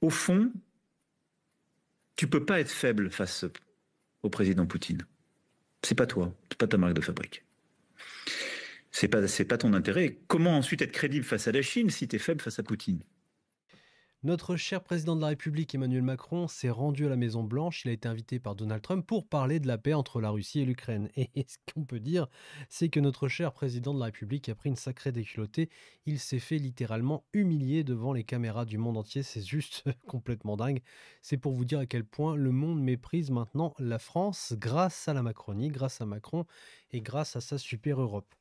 Au fond, tu peux pas être faible face au président Poutine. C'est pas toi, c'est pas ta marque de fabrique. C'est pas ton intérêt. Comment ensuite être crédible face à la Chine si tu es faible face à Poutine? Notre cher président de la République, Emmanuel Macron, s'est rendu à la Maison-Blanche. Il a été invité par Donald Trump pour parler de la paix entre la Russie et l'Ukraine. Et ce qu'on peut dire, c'est que notre cher président de la République a pris une sacrée déculottée. Il s'est fait littéralement humilier devant les caméras du monde entier. C'est juste complètement dingue. C'est pour vous dire à quel point le monde méprise maintenant la France grâce à la Macronie, grâce à Macron et grâce à sa super Europe.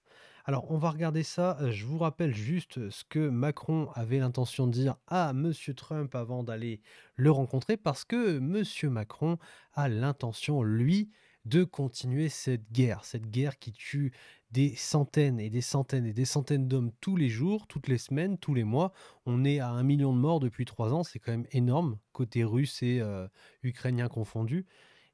Alors, on va regarder ça. Je vous rappelle juste ce que Macron avait l'intention de dire à Monsieur Trump avant d'aller le rencontrer, parce que Monsieur Macron a l'intention, lui, de continuer cette guerre qui tue des centaines et des centaines et des centaines d'hommes tous les jours, toutes les semaines, tous les mois. On est à 1 million de morts depuis 3 ans, c'est quand même énorme, côté russe et ukrainien confondus.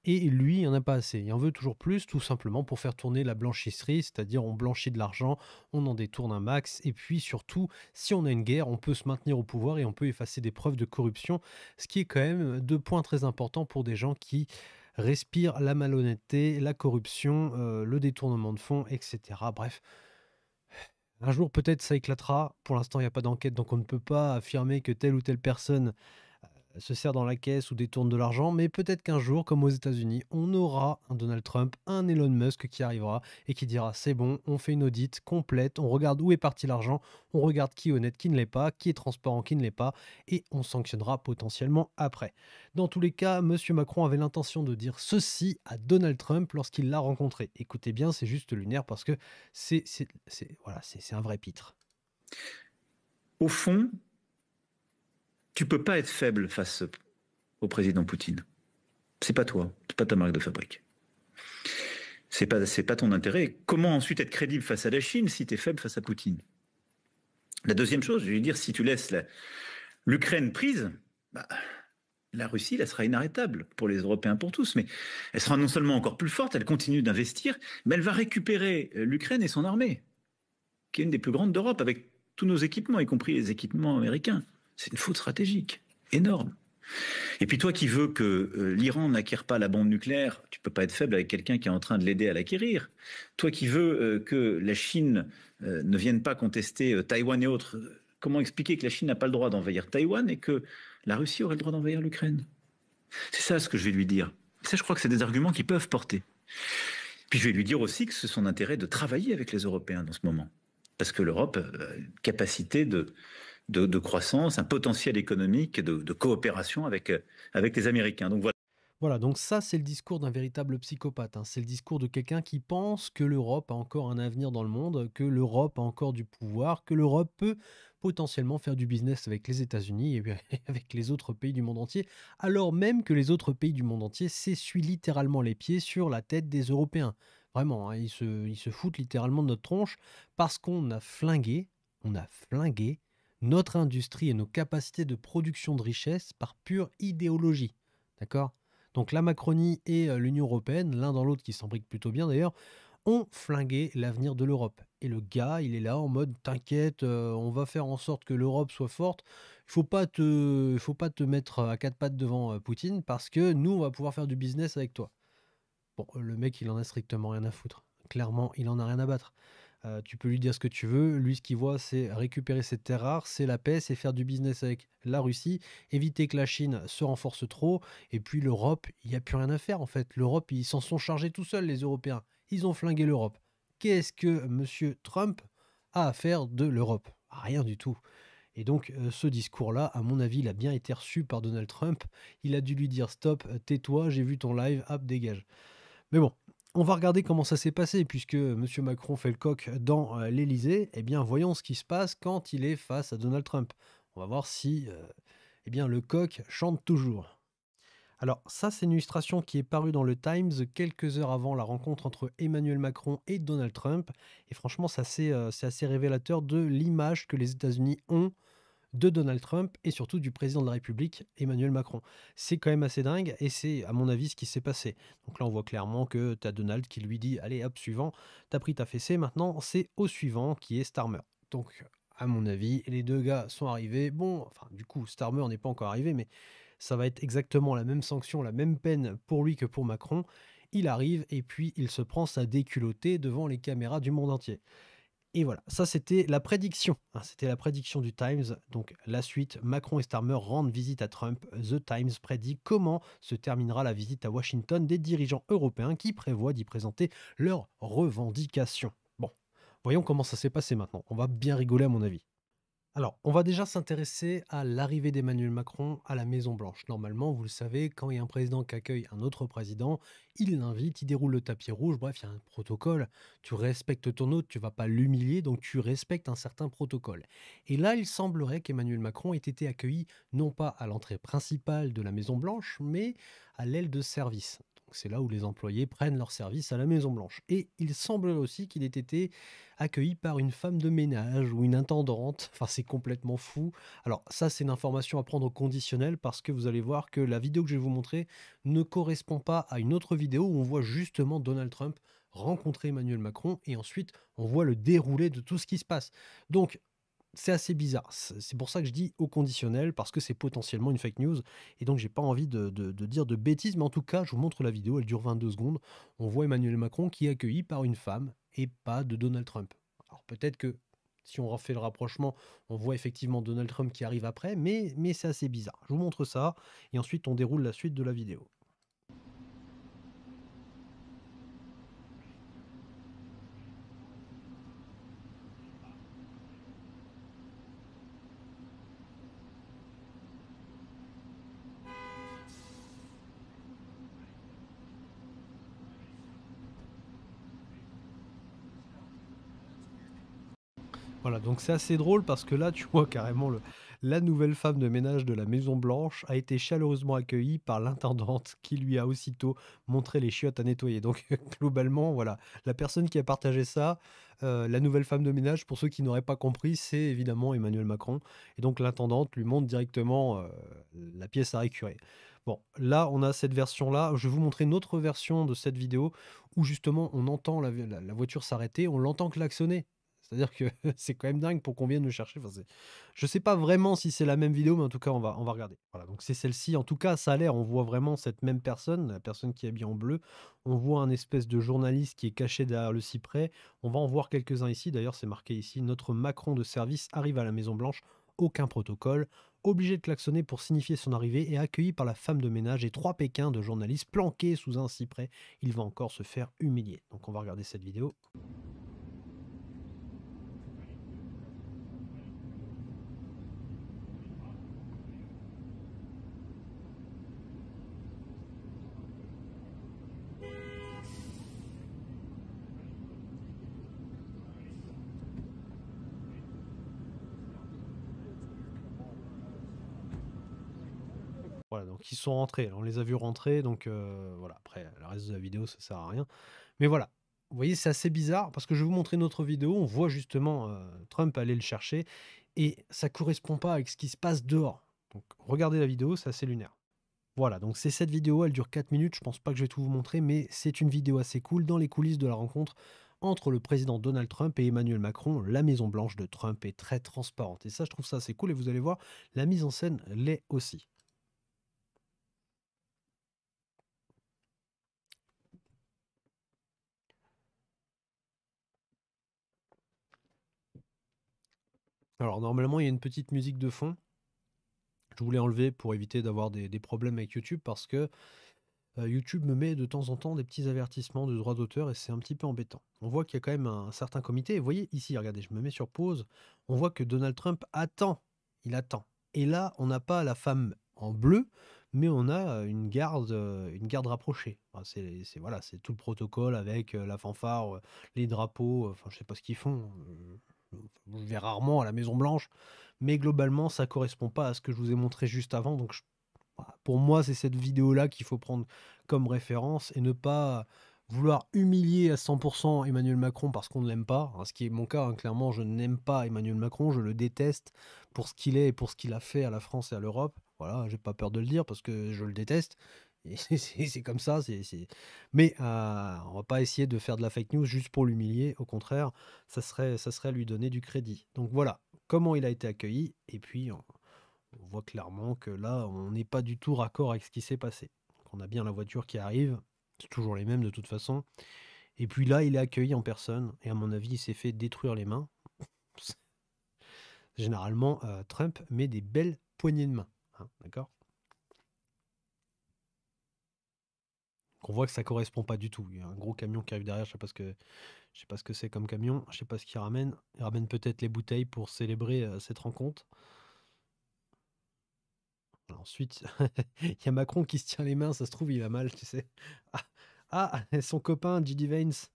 Et lui, il en a pas assez. Il en veut toujours plus, tout simplement pour faire tourner la blanchisserie, c'est-à-dire on blanchit de l'argent, on en détourne un max, et puis surtout, si on a une guerre, on peut se maintenir au pouvoir et on peut effacer des preuves de corruption, ce qui est quand même 2 points très importants pour des gens qui respirent la malhonnêteté, la corruption, le détournement de fonds, etc. Bref, un jour peut-être ça éclatera. Pour l'instant, il n'y a pas d'enquête, donc on ne peut pas affirmer que telle ou telle personne se sert dans la caisse ou détourne de l'argent, mais peut-être qu'un jour, comme aux États-Unis, on aura un Donald Trump, un Elon Musk qui arrivera et qui dira c'est bon, on fait une audit complète, on regarde où est parti l'argent, on regarde qui est honnête, qui ne l'est pas, qui est transparent, qui ne l'est pas, et on sanctionnera potentiellement après. Dans tous les cas, Monsieur Macron avait l'intention de dire ceci à Donald Trump lorsqu'il l'a rencontré. Écoutez bien, c'est juste lunaire parce que voilà, c'est un vrai pitre. Au fond, tu peux pas être faible face au président Poutine. C'est pas toi, c'est pas ta marque de fabrique. C'est pas ton intérêt. Comment ensuite être crédible face à la Chine si tu es faible face à Poutine? La deuxième chose, je vais dire, si tu laisses l'Ukraine prise, bah, la Russie, elle sera inarrêtable pour les Européens, pour tous, mais elle sera non seulement encore plus forte, elle continue d'investir, mais elle va récupérer l'Ukraine et son armée, qui est une des plus grandes d'Europe, avec tous nos équipements, y compris les équipements américains. C'est une faute stratégique énorme. Et puis toi qui veux que l'Iran n'acquiert pas la bombe nucléaire, tu peux pas être faible avec quelqu'un qui est en train de l'aider à l'acquérir. Toi qui veux que la Chine ne vienne pas contester Taïwan et autres, comment expliquer que la Chine n'a pas le droit d'envahir Taïwan et que la Russie aurait le droit d'envahir l'Ukraine? C'est ça ce que je vais lui dire. Ça, je crois que c'est des arguments qui peuvent porter. Puis je vais lui dire aussi que c'est son intérêt de travailler avec les Européens dans ce moment. Parce que l'Europe a une capacité de croissance, un potentiel économique, de coopération avec les Américains. Donc voilà. Voilà, donc ça, c'est le discours d'un véritable psychopathe, hein. C'est le discours de quelqu'un qui pense que l'Europe a encore un avenir dans le monde, que l'Europe a encore du pouvoir, que l'Europe peut potentiellement faire du business avec les États-Unis et bien, avec les autres pays du monde entier, alors même que les autres pays du monde entier s'essuient littéralement les pieds sur la tête des Européens. Vraiment, hein, ils se foutent littéralement de notre tronche parce on a flingué notre industrie et nos capacités de production de richesse par pure idéologie. D'accord? Donc la Macronie et l'Union européenne, l'un dans l'autre qui s'embriquent plutôt bien d'ailleurs, ont flingué l'avenir de l'Europe. Et le gars, il est là en mode t'inquiète, on va faire en sorte que l'Europe soit forte. Il faut pas te mettre à quatre pattes devant Poutine parce que nous, on va pouvoir faire du business avec toi. Bon, le mec, il en a strictement rien à foutre. Clairement, il en a rien à battre. Tu peux lui dire ce que tu veux. Lui, ce qu'il voit, c'est récupérer ses terres rares, c'est la paix, c'est faire du business avec la Russie, éviter que la Chine se renforce trop. Et puis l'Europe, il n'y a plus rien à faire en fait. L'Europe, ils s'en sont chargés tout seuls, les Européens. Ils ont flingué l'Europe. Qu'est-ce que Monsieur Trump a à faire de l'Europe? Rien du tout. Et donc, ce discours-là, à mon avis, il a bien été reçu par Donald Trump. Il a dû lui dire stop, tais-toi, j'ai vu ton live, hop, dégage. Mais bon, on va regarder comment ça s'est passé puisque Monsieur Macron fait le coq dans l'Élysée. Eh bien, voyons ce qui se passe quand il est face à Donald Trump. On va voir si eh bien, le coq chante toujours. Alors ça, c'est une illustration qui est parue dans le Times quelques heures avant la rencontre entre Emmanuel Macron et Donald Trump. Et franchement, c'est assez révélateur de l'image que les États-Unis ont de Donald Trump et surtout du président de la République, Emmanuel Macron. C'est quand même assez dingue et c'est, à mon avis, ce qui s'est passé. Donc là, on voit clairement que tu as Donald qui lui dit allez, hop, suivant, t'as pris ta fessée, maintenant c'est au suivant qui est Starmer. Donc à mon avis, les deux gars sont arrivés. Bon, enfin, du coup, Starmer n'est pas encore arrivé, mais ça va être exactement la même sanction, la même peine pour lui que pour Macron. Il arrive et puis il se prend sa déculottée devant les caméras du monde entier. Et voilà, ça c'était la prédiction, hein, c'était la prédiction du Times. Donc la suite, Macron et Starmer rendent visite à Trump. The Times prédit comment se terminera la visite à Washington des dirigeants européens qui prévoient d'y présenter leurs revendications. Bon, voyons comment ça s'est passé maintenant. On va bien rigoler à mon avis. Alors, on va déjà s'intéresser à l'arrivée d'Emmanuel Macron à la Maison-Blanche. Normalement, vous le savez, quand il y a un président qui accueille un autre président, il l'invite, il déroule le tapis rouge, bref, il y a un protocole. Tu respectes ton hôte, tu vas pas l'humilier, donc tu respectes un certain protocole. Et là, il semblerait qu'Emmanuel Macron ait été accueilli non pas à l'entrée principale de la Maison-Blanche, mais à l'aile de service. Donc c'est là où les employés prennent leur service à la Maison-Blanche. Et il semblerait aussi qu'il ait été accueilli par une femme de ménage ou une intendante. Enfin, c'est complètement fou. Alors ça, c'est une information à prendre au conditionnel parce que vous allez voir que la vidéo que je vais vous montrer ne correspond pas à une autre vidéo où on voit justement Donald Trump rencontrer Emmanuel Macron et ensuite on voit le déroulé de tout ce qui se passe. Donc c'est assez bizarre. C'est pour ça que je dis au conditionnel, parce que c'est potentiellement une fake news. Et donc, j'ai pas envie de dire de bêtises, mais en tout cas, je vous montre la vidéo, elle dure 22 secondes. On voit Emmanuel Macron qui est accueilli par une femme et pas de Donald Trump. Alors, peut-être que si on refait le rapprochement, on voit effectivement Donald Trump qui arrive après, mais c'est assez bizarre. Je vous montre ça, et ensuite, on déroule la suite de la vidéo. Voilà, donc c'est assez drôle parce que là, tu vois carrément la nouvelle femme de ménage de la Maison Blanche a été chaleureusement accueillie par l'intendante qui lui a aussitôt montré les chiottes à nettoyer. Donc globalement, voilà, la personne qui a partagé ça, la nouvelle femme de ménage, pour ceux qui n'auraient pas compris, c'est évidemment Emmanuel Macron. Et donc l'intendante lui montre directement la pièce à récurer. Bon, là, on a cette version-là. Je vais vous montrer une autre version de cette vidéo où justement on entend la voiture s'arrêter, on l'entend klaxonner. C'est-à-dire que c'est quand même dingue pour qu'on vienne me chercher. Enfin, je sais pas vraiment si c'est la même vidéo, mais en tout cas, on va regarder. Voilà, donc c'est celle-ci. En tout cas, ça a l'air, on voit vraiment cette même personne, la personne qui est habillée en bleu. On voit un espèce de journaliste qui est caché derrière le cyprès. On va en voir quelques-uns ici. D'ailleurs, c'est marqué ici, notre Macron de service arrive à la Maison-Blanche. Aucun protocole. Obligé de klaxonner pour signifier son arrivée et accueilli par la femme de ménage et 3 Pékins de journalistes planqués sous un cyprès. Il va encore se faire humilier. Donc on va regarder cette vidéo. Voilà, donc ils sont rentrés. On les a vus rentrer, donc voilà. Après, le reste de la vidéo, ça sert à rien. Mais voilà. Vous voyez, c'est assez bizarre parce que je vais vous montrer une autre vidéo. On voit justement Trump aller le chercher et ça correspond pas avec ce qui se passe dehors. Donc regardez la vidéo, c'est assez lunaire. Voilà, donc c'est cette vidéo, elle dure 4 minutes. Je pense pas que je vais tout vous montrer, mais c'est une vidéo assez cool dans les coulisses de la rencontre entre le président Donald Trump et Emmanuel Macron. La Maison Blanche de Trump est très transparente et ça, je trouve ça assez cool. Et vous allez voir, la mise en scène l'est aussi. Alors normalement, il y a une petite musique de fond. Je voulais enlever pour éviter d'avoir des problèmes avec YouTube parce que YouTube me met de temps en temps des petits avertissements de droits d'auteur et c'est un petit peu embêtant. On voit qu'il y a quand même un certain comité. Et vous voyez ici, regardez, je me mets sur pause. On voit que Donald Trump attend. Il attend. Et là, on n'a pas la femme en bleu, mais on a une garde rapprochée. Enfin, voilà, c'est tout le protocole avec la fanfare, les drapeaux. Enfin, je sais pas ce qu'ils font. Je vais rarement à la Maison Blanche, mais globalement, ça correspond pas à ce que je vous ai montré juste avant. Donc, voilà, pour moi, c'est cette vidéo-là qu'il faut prendre comme référence et ne pas vouloir humilier à 100% Emmanuel Macron parce qu'on ne l'aime pas, hein, ce qui est mon cas, hein. Clairement, je n'aime pas Emmanuel Macron, je le déteste pour ce qu'il est et pour ce qu'il a fait à la France et à l'Europe. Voilà, j'ai pas peur de le dire parce que je le déteste. Et c'est comme ça. Mais on va pas essayer de faire de la fake news juste pour l'humilier. Au contraire, ça serait lui donner du crédit. Donc voilà, comment il a été accueilli, et puis on voit clairement que là, on n'est pas du tout raccord avec ce qui s'est passé. Donc on a bien la voiture qui arrive, c'est toujours les mêmes de toute façon. Et puis là, il est accueilli en personne, et à mon avis, il s'est fait détruire les mains. Généralement, Trump met des belles poignées de main, hein, d'accord? On voit que ça correspond pas du tout. Il y a un gros camion qui arrive derrière, je sais pas ce que c'est comme camion, je sais pas ce qu'il ramène. Il ramène peut-être les bouteilles pour célébrer cette rencontre. Alors ensuite, il y a Macron qui se tient les mains, ça se trouve, il a mal, tu sais. Ah, son copain J.D. Vance,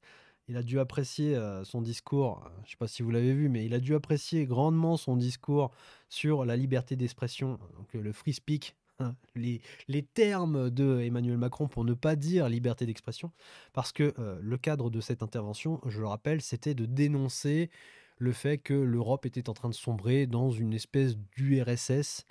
il a dû apprécier son discours. Je sais pas si vous l'avez vu, mais il a dû apprécier grandement son discours sur la liberté d'expression, donc le free speak, hein, les termes de Emmanuel Macron pour ne pas dire liberté d'expression, parce que le cadre de cette intervention, je le rappelle, c'était de dénoncer le fait que l'Europe était en train de sombrer dans une espèce d'URSS,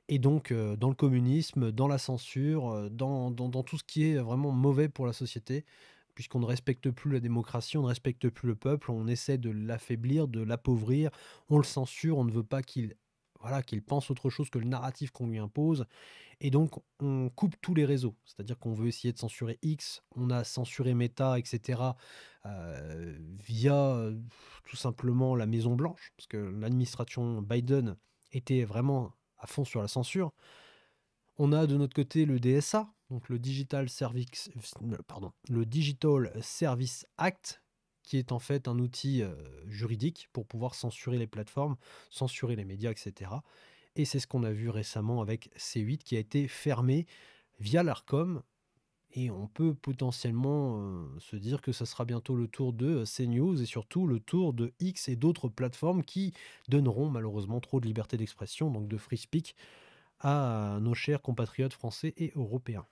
et donc dans le communisme, dans la censure, dans tout ce qui est vraiment mauvais pour la société, puisqu'on ne respecte plus la démocratie, on ne respecte plus le peuple, on essaie de l'affaiblir, de l'appauvrir, on le censure, on ne veut pas qu'il pense autre chose que le narratif qu'on lui impose, et donc on coupe tous les réseaux. C'est-à-dire qu'on veut essayer de censurer X, on a censuré Meta, etc., via tout simplement la Maison Blanche, parce que l'administration Biden était vraiment à fond sur la censure. On a de notre côté le DSA, donc le le Digital Service Act, qui est en fait un outil juridique pour pouvoir censurer les plateformes, censurer les médias, etc. Et c'est ce qu'on a vu récemment avec C8 qui a été fermé via l'Arcom. Et on peut potentiellement se dire que ça sera bientôt le tour de CNews et surtout le tour de X et d'autres plateformes qui donneront malheureusement trop de liberté d'expression, donc de free speak, à nos chers compatriotes français et européens.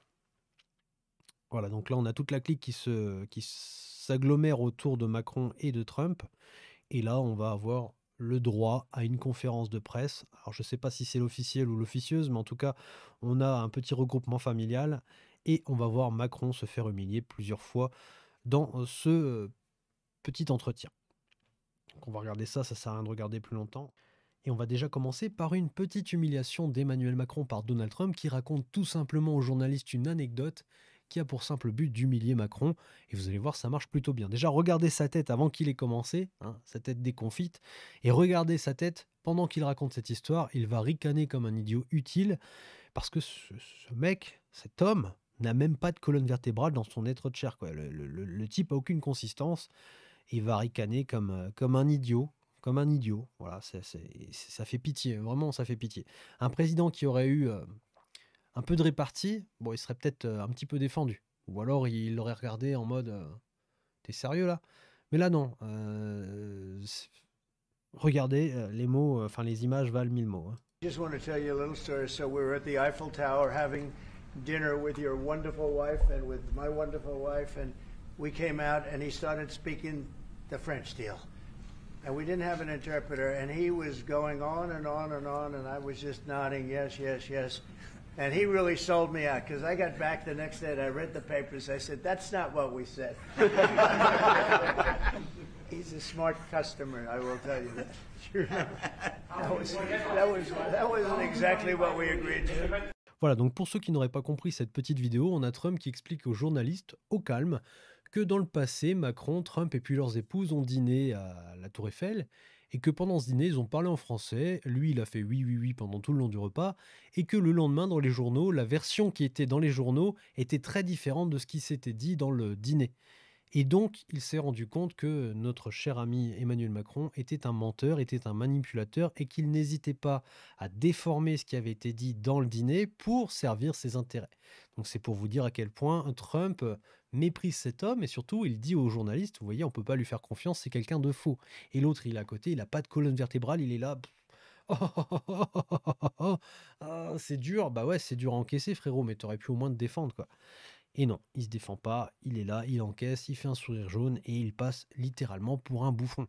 Voilà, donc là on a toute la clique qui s'agglomère autour de Macron et de Trump. Et là on va avoir le droit à une conférence de presse. Alors je ne sais pas si c'est l'officiel ou l'officieuse, mais en tout cas on a un petit regroupement familial et on va voir Macron se faire humilier plusieurs fois dans ce petit entretien. Donc on va regarder ça, ça sert à rien de regarder plus longtemps. Et on va déjà commencer par une petite humiliation d'Emmanuel Macron par Donald Trump qui raconte tout simplement aux journalistes une anecdote qui a pour simple but d'humilier Macron. Et vous allez voir, ça marche plutôt bien. Déjà, regardez sa tête avant qu'il ait commencé, hein, sa tête déconfite, et regardez sa tête pendant qu'il raconte cette histoire. Il va ricaner comme un idiot utile parce que ce mec, cet homme, n'a même pas de colonne vertébrale dans son être de chair, quoi. Le type a aucune consistance. Il va ricaner comme un idiot. Comme un idiot. Voilà, ça fait pitié. Vraiment, ça fait pitié. Un président qui aurait eu un peu de répartie, bon, il serait peut-être un petit peu défendu. Ou alors il l'aurait regardé en mode t'es sérieux là? Mais là, non. Regardez, les mots, enfin les images valent mille mots, hein. Just want to tell you a little story. So we were at the Eiffel Tower having dinner with your wonderful wife and with my wonderful wife, and we came out and he started speaking the French deal. And we didn't have an interpreter, and he was going on and on and on, and I was just nodding, yes, yes, yes. And he really sold me out, because I got back the next day and I read the papers. I said, that's not what we said. He's a smart customer, I will tell you that. That wasn't exactly what we agreed to. Voilà, donc pour ceux qui n'auraient pas compris cette petite vidéo, on a Trump qui explique aux journalistes, au calme, que dans le passé, Macron, Trump et puis leurs épouses ont dîné à la Tour Eiffel, et que pendant ce dîner, ils ont parlé en français, lui il a fait oui, oui, oui pendant tout le long du repas, et que le lendemain dans les journaux, la version qui était dans les journaux était très différente de ce qui s'était dit dans le dîner. Et donc, il s'est rendu compte que notre cher ami Emmanuel Macron était un menteur, était un manipulateur et qu'il n'hésitait pas à déformer ce qui avait été dit dans le dîner pour servir ses intérêts. Donc c'est pour vous dire à quel point Trump méprise cet homme et surtout il dit aux journalistes, vous voyez, on ne peut pas lui faire confiance, c'est quelqu'un de faux. Et l'autre, il est à côté, il n'a pas de colonne vertébrale, il est là... Ah, c'est dur, bah ouais, c'est dur à encaisser frérot, mais t'aurais pu au moins te défendre quoi. Et non, il se défend pas, il est là, il encaisse, il fait un sourire jaune et il passe littéralement pour un bouffon.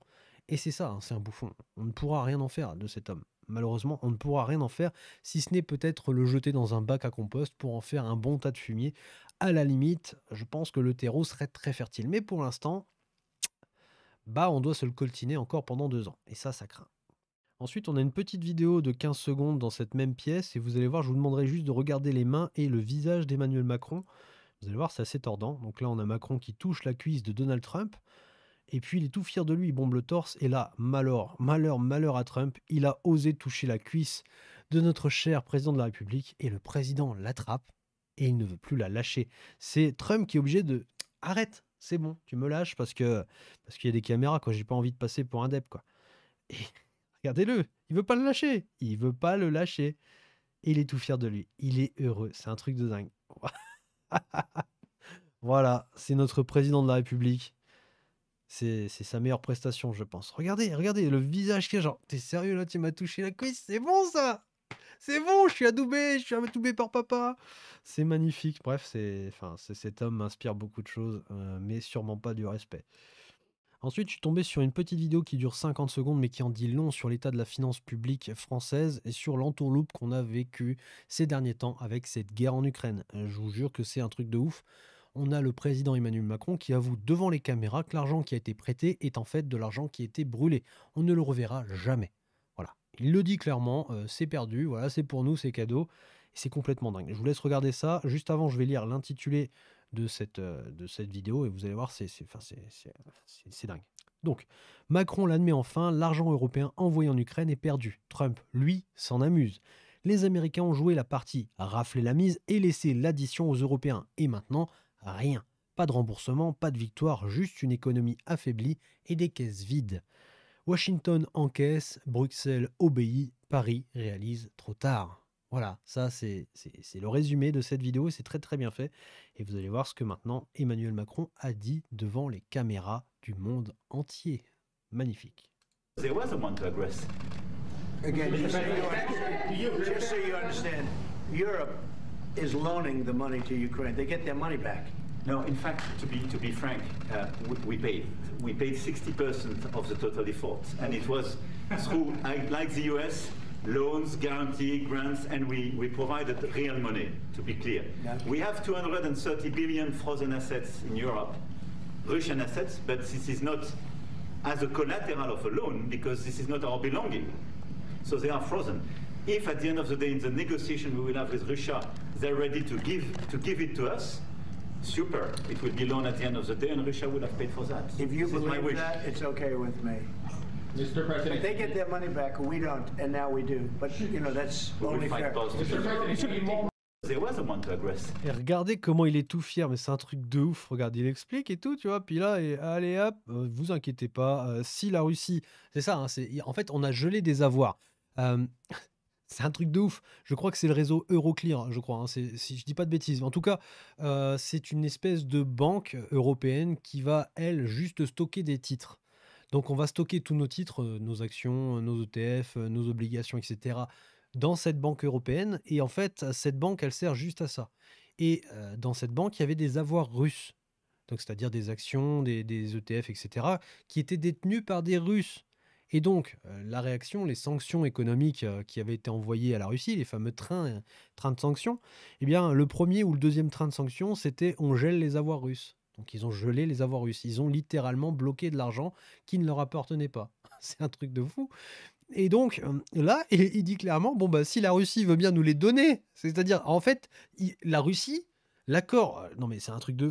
Et c'est ça, hein, c'est un bouffon. On ne pourra rien en faire de cet homme. Malheureusement, on ne pourra rien en faire si ce n'est peut-être le jeter dans un bac à compost pour en faire un bon tas de fumier. À la limite, je pense que le terreau serait très fertile. Mais pour l'instant, bah on doit se le coltiner encore pendant 2 ans. Et ça craint. Ensuite, on a une petite vidéo de 15 secondes dans cette même pièce et vous allez voir, je vous demanderai juste de regarder les mains et le visage d'Emmanuel Macron. Vous allez voir, c'est assez tordant. Donc là, on a Macron qui touche la cuisse de Donald Trump et puis il est tout fier de lui, il bombe le torse et là, malheur, malheur, malheur à Trump, il a osé toucher la cuisse de notre cher président de la République et le président l'attrape et il ne veut plus la lâcher. C'est Trump qui est obligé de arrête, c'est bon, tu me lâches parce qu'il y a des caméras, quoi. J'ai pas envie de passer pour un dep, quoi. Et regardez-le, il veut pas le lâcher, il veut pas le lâcher. Et il est tout fier de lui, il est heureux, c'est un truc de dingue. Voilà, c'est notre président de la République. C'est sa meilleure prestation, je pense. Regardez, regardez le visage qu'il a, genre, t'es sérieux là, tu m'as touché la cuisse, c'est bon ça! C'est bon, je suis adoubé par papa. C'est magnifique. Bref, cet homme m'inspire beaucoup de choses, mais sûrement pas du respect. Ensuite, je suis tombé sur une petite vidéo qui dure 50 secondes, mais qui en dit long sur l'état de la finance publique française et sur l'entourloupe qu'on a vécu ces derniers temps avec cette guerre en Ukraine. Je vous jure que c'est un truc de ouf. On a le président Emmanuel Macron qui avoue devant les caméras que l'argent qui a été prêté est en fait de l'argent qui a été brûlé. On ne le reverra jamais. Voilà. Il le dit clairement, c'est perdu, voilà, c'est pour nous, c'est cadeau. Et c'est complètement dingue. Je vous laisse regarder ça. Juste avant, je vais lire l'intitulé de cette vidéo et vous allez voir, c'est dingue. Donc, Macron l'admet enfin, l'argent européen envoyé en Ukraine est perdu. Trump, lui, s'en amuse. Les Américains ont joué la partie, raflé la mise et laissé l'addition aux Européens. Et maintenant, rien. Pas de remboursement, pas de victoire, juste une économie affaiblie et des caisses vides. Washington encaisse, Bruxelles obéit, Paris réalise trop tard. Voilà, ça c'est le résumé de cette vidéo et c'est très très bien fait. Et vous allez voir ce que maintenant Emmanuel Macron a dit devant les caméras du monde entier. Magnifique. There was a one to aggress. Again, just so you understand, Europe is loaning the money to Ukraine. They get their money back. No, in fact, to be frank, we paid 60% of the total default, and it was through, like the US, loans, guarantee, grants, and we provided real money, to be clear. Yeah. We have 230 billion frozen assets in Europe, Russian assets, but this is not as a collateral of a loan because this is not our belonging. So they are frozen. If at the end of the day in the negotiation we will have with Russia, they're ready to give it to us, super. It will be loan at the end of the day and Russia will have paid for that. If you This is my believe wish. that, it's okay with me. Mr. President, They get their money back, we don't, and now we do. But, you know, that's We will only fight fair. both. Mr. President, you need more There was a one to aggress. Et regardez comment il est tout fier, mais c'est un truc de ouf. Regarde, il explique et tout, tu vois. Puis là, et allez hop, vous inquiétez pas. Si la Russie, c'est ça, hein, en fait, on a gelé des avoirs. Euh, c'est un truc de ouf. Je crois que c'est le réseau Euroclear, je crois. Hein, si je dis pas de bêtises. En tout cas, c'est une espèce de banque européenne qui va, elle, juste stocker des titres. Donc, on va stocker tous nos titres, nos actions, nos ETF, nos obligations, etc. dans cette banque européenne. Et en fait, cette banque, elle sert juste à ça. Et dans cette banque, il y avait des avoirs russes. Donc, c'est-à-dire des actions, des ETF, etc., qui étaient détenus par des Russes. Et donc, la réaction, les sanctions économiques qui avaient été envoyées à la Russie, les fameux trains de sanctions, eh bien, le premier ou le deuxième train de sanctions, c'était on gèle les avoirs russes. Donc, ils ont gelé les avoirs russes. Ils ont littéralement bloqué de l'argent qui ne leur appartenait pas. C'est un truc de fou. Et donc, là, il dit clairement, bon, bah, si la Russie veut bien nous les donner, c'est-à-dire, en fait, la Russie, l'accord, non mais c'est un truc de...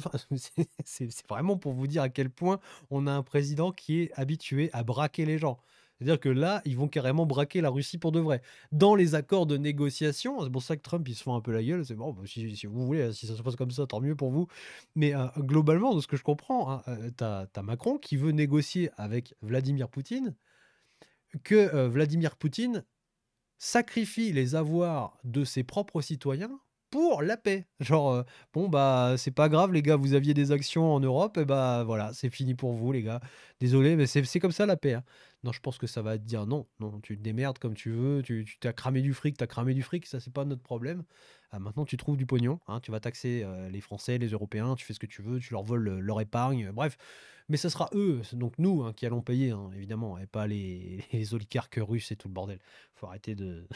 c'est vraiment pour vous dire à quel point on a un président qui est habitué à braquer les gens. C'est-à-dire que là, ils vont carrément braquer la Russie pour de vrai. Dans les accords de négociation, c'est pour ça que Trump, il se fend un peu la gueule, c'est bon, bah, si vous voulez, si ça se passe comme ça, tant mieux pour vous. Mais globalement, de ce que je comprends, hein, t'as Macron qui veut négocier avec Vladimir Poutine, que Vladimir Poutine sacrifie les avoirs de ses propres citoyens pour la paix. Genre, bon, bah, c'est pas grave, les gars, vous aviez des actions en Europe, et bah voilà, c'est fini pour vous, les gars. Désolé, mais c'est comme ça la paix. Hein. Non, je pense que ça va te dire non, tu te démerdes comme tu veux, tu t'as cramé du fric, ça c'est pas notre problème. Maintenant, tu trouves du pognon, hein, tu vas taxer les Français, les Européens, tu fais ce que tu veux, tu leur voles leur épargne, bref. Mais ce sera eux, donc nous, hein, qui allons payer, hein, évidemment, et pas les oligarques russes et tout le bordel. Faut arrêter de...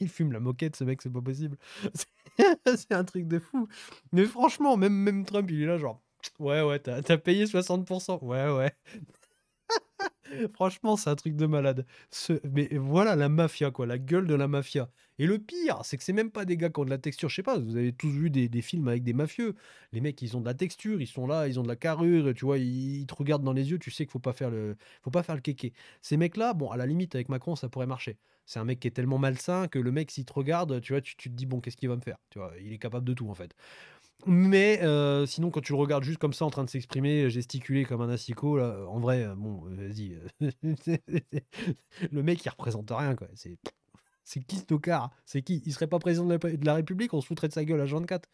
Il fume la moquette, ce mec, c'est pas possible. C'est un truc de fou. Mais franchement, même Trump, il est là genre... Ouais, t'as payé 60%. Ouais. Franchement, c'est un truc de malade. Mais voilà la mafia, quoi, la gueule de la mafia. Et le pire, c'est que c'est même pas des gars qui ont de la texture. Je sais pas, vous avez tous vu des films avec des mafieux. Les mecs, ils ont de la texture, ils sont là, ils ont de la carrure, tu vois, ils te regardent dans les yeux, tu sais qu'il faut pas faire le kéké. Ces mecs-là, bon, à la limite, avec Macron, ça pourrait marcher. C'est un mec qui est tellement malsain que le mec, s'il te regarde, tu vois, tu te dis, bon, qu'est-ce qu'il va me faire? Tu vois, il est capable de tout, en fait. Mais sinon, quand tu le regardes juste comme ça, en train de s'exprimer, gesticuler comme un asicot, là, en vrai, bon, vas-y. Le mec, il représente rien, quoi. C'est qui ce tocard? C'est qui? Il serait pas président de la République, on se foutrait de sa gueule à 24.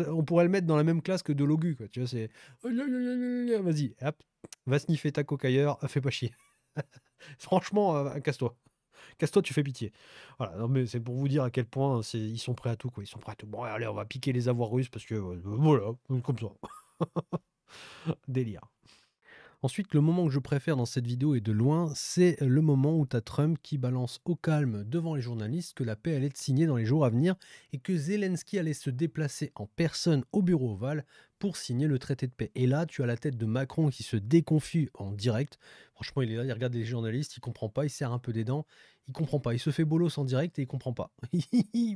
On pourrait le mettre dans la même classe que Delogu, quoi. Tu vois, c'est. Vas-y, hop, va sniffer ta coke ailleurs, fais pas chier. Franchement, casse-toi. Casse-toi, tu fais pitié. Voilà, non, mais c'est pour vous dire à quel point ils sont prêts à tout, quoi. Ils sont prêts à tout. Bon, allez, on va piquer les avoirs russes parce que voilà, comme ça. Délire. Ensuite, le moment que je préfère dans cette vidéo et de loin, c'est le moment où tu as Trump qui balance au calme devant les journalistes que la paix allait être signée dans les jours à venir et que Zelensky allait se déplacer en personne au bureau ovale pour signer le traité de paix. Et là, tu as la tête de Macron qui se déconfie en direct. Franchement, il est là, il regarde les journalistes, il comprend pas, il serre un peu des dents, il comprend pas. Il se fait bolos en direct et il comprend pas.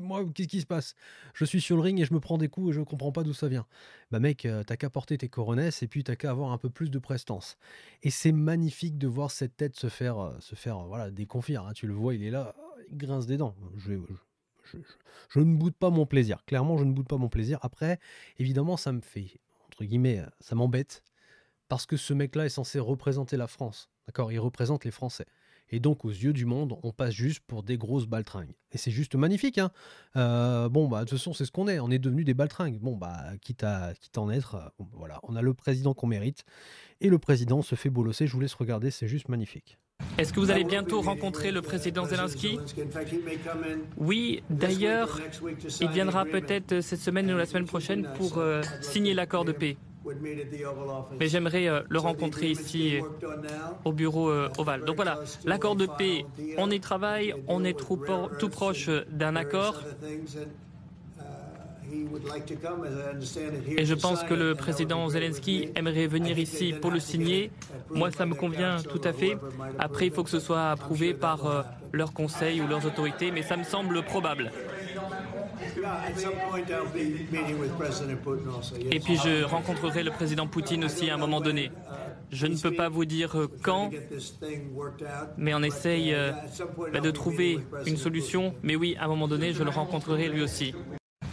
Moi, qu'est-ce qui se passe? Je suis sur le ring et je me prends des coups et je comprends pas d'où ça vient. Bah mec, t'as qu'à porter tes coronesses et puis t'as qu'à avoir un peu plus de prestance. Et c'est magnifique de voir cette tête se faire voilà, déconfire. Hein. Tu le vois, il est là, il grince des dents. Je ne boude pas mon plaisir. Clairement, je ne boude pas mon plaisir. Après, évidemment, ça me fait, entre guillemets, ça m'embête. Parce que ce mec-là est censé représenter la France. D'accord? Il représente les Français. Et donc, aux yeux du monde, on passe juste pour des grosses baltringues. Et c'est juste magnifique, hein. Bon, bah, de toute façon, c'est ce qu'on est. On est devenus des baltringues. Bon, bah, quitte à en être, bon, voilà. On a le président qu'on mérite. Et le président se fait bolosser. Je vous laisse regarder, c'est juste magnifique. Est-ce que vous allez bientôt rencontrer le président Zelensky? Oui, d'ailleurs, il viendra peut-être cette semaine ou la semaine prochaine pour signer l'accord de paix. Mais j'aimerais le rencontrer ici au bureau ovale. Donc voilà, l'accord de paix, on y travaille, on est tout proche d'un accord. Et je pense que le président Zelensky aimerait venir ici pour le signer. Moi, ça me convient tout à fait. Après, il faut que ce soit approuvé par leurs conseils ou leurs autorités, mais ça me semble probable. Et puis je rencontrerai le président Poutine aussi à un moment donné. Je ne peux pas vous dire quand, mais on essaye de trouver une solution. Mais oui, à un moment donné, je le rencontrerai lui aussi.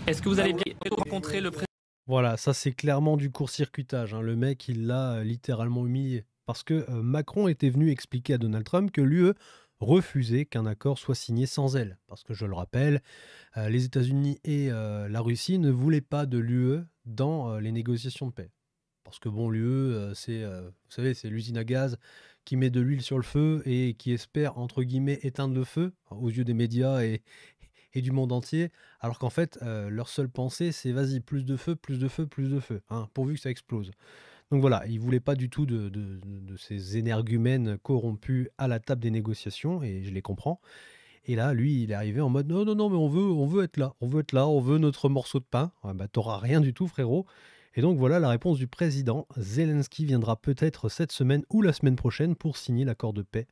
Est-ce que vous allez bien rencontrer le président? Voilà, ça c'est clairement du court-circuitage. Hein. Le mec, il l'a littéralement humilié. Parce que Macron était venu expliquer à Donald Trump que l'UE refusait qu'un accord soit signé sans elle. Parce que je le rappelle, les États-Unis et la Russie ne voulaient pas de l'UE dans les négociations de paix. Parce que bon, l'UE, c'est, vous savez, c'est l'usine à gaz qui met de l'huile sur le feu et qui espère, entre guillemets, éteindre le feu aux yeux des médias et du monde entier, alors qu'en fait, leur seule pensée, c'est vas-y, plus de feu, plus de feu, plus de feu, hein, pourvu que ça explose. Donc voilà, ils ne voulaient pas du tout de ces énergumènes corrompus à la table des négociations, et je les comprends. Et là, lui, il est arrivé en mode non, non, non, mais on veut être là, on veut notre morceau de pain. Ouais, bah, t'auras rien du tout, frérot. Et donc voilà la réponse du président. Zelensky viendra peut-être cette semaine ou la semaine prochaine pour signer l'accord de paix.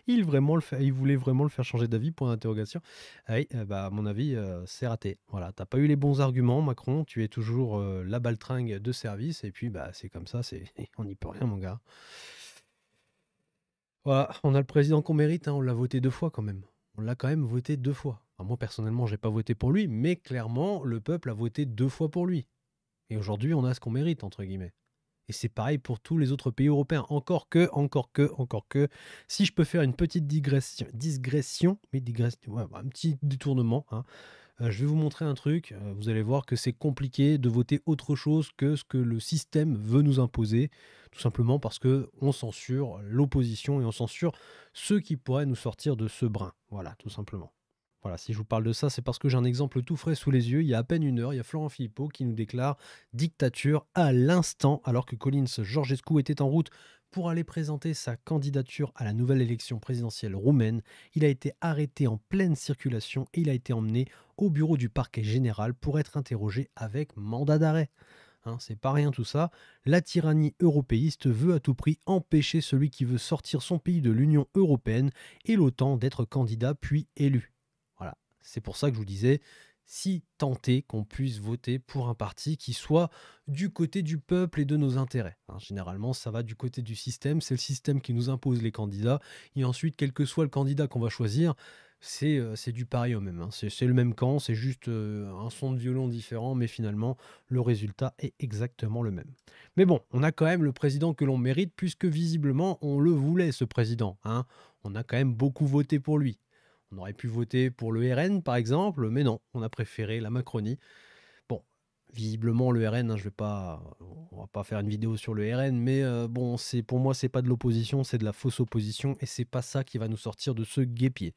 Il voulait vraiment le faire changer d'avis, point d'interrogation. Ah oui, bah, à mon avis, c'est raté. Voilà, t'as pas eu les bons arguments, Macron, tu es toujours la baltringue de service, et puis bah, c'est comme ça, on n'y peut rien, mon gars. Voilà, on a le président qu'on mérite, hein, on l'a voté 2 fois quand même. On l'a quand même voté 2 fois. Enfin, moi, personnellement, j'ai pas voté pour lui, mais clairement, le peuple a voté 2 fois pour lui. Et aujourd'hui, on a ce qu'on mérite, entre guillemets. Et c'est pareil pour tous les autres pays européens. Encore que, si je peux faire une petite digression, ouais, un petit détournement, hein, je vais vous montrer un truc. Vous allez voir que c'est compliqué de voter autre chose que ce que le système veut nous imposer. Tout simplement parce qu'on censure l'opposition et on censure ceux qui pourraient nous sortir de ce brin. Voilà, tout simplement. Voilà, si je vous parle de ça, c'est parce que j'ai un exemple tout frais sous les yeux. Il y a à peine 1 heure, il y a Florent Philippot qui nous déclare dictature à l'instant, alors que Collins Georgescu était en route pour aller présenter sa candidature à la nouvelle élection présidentielle roumaine. Il a été arrêté en pleine circulation et il a été emmené au bureau du parquet général pour être interrogé avec mandat d'arrêt. hein, c'est pas rien tout ça. La tyrannie européiste veut à tout prix empêcher celui qui veut sortir son pays de l'Union européenne et l'OTAN d'être candidat puis élu. Voilà, c'est pour ça que je vous disais, si tant est qu'on puisse voter pour un parti qui soit du côté du peuple et de nos intérêts. Hein, généralement, ça va du côté du système, c'est le système qui nous impose les candidats, et ensuite, quel que soit le candidat qu'on va choisir, c'est du pareil au même. Hein. C'est le même camp, c'est juste un son de violon différent, mais finalement, le résultat est exactement le même. Mais bon, on a quand même le président que l'on mérite, puisque visiblement, on le voulait, ce président. Hein. On a quand même beaucoup voté pour lui. On aurait pu voter pour le RN, par exemple, mais non, on a préféré la Macronie. Bon, visiblement, le RN, hein, on va pas faire une vidéo sur le RN, mais bon, pour moi, c'est pas de l'opposition, c'est de la fausse opposition, et c'est pas ça qui va nous sortir de ce guêpier.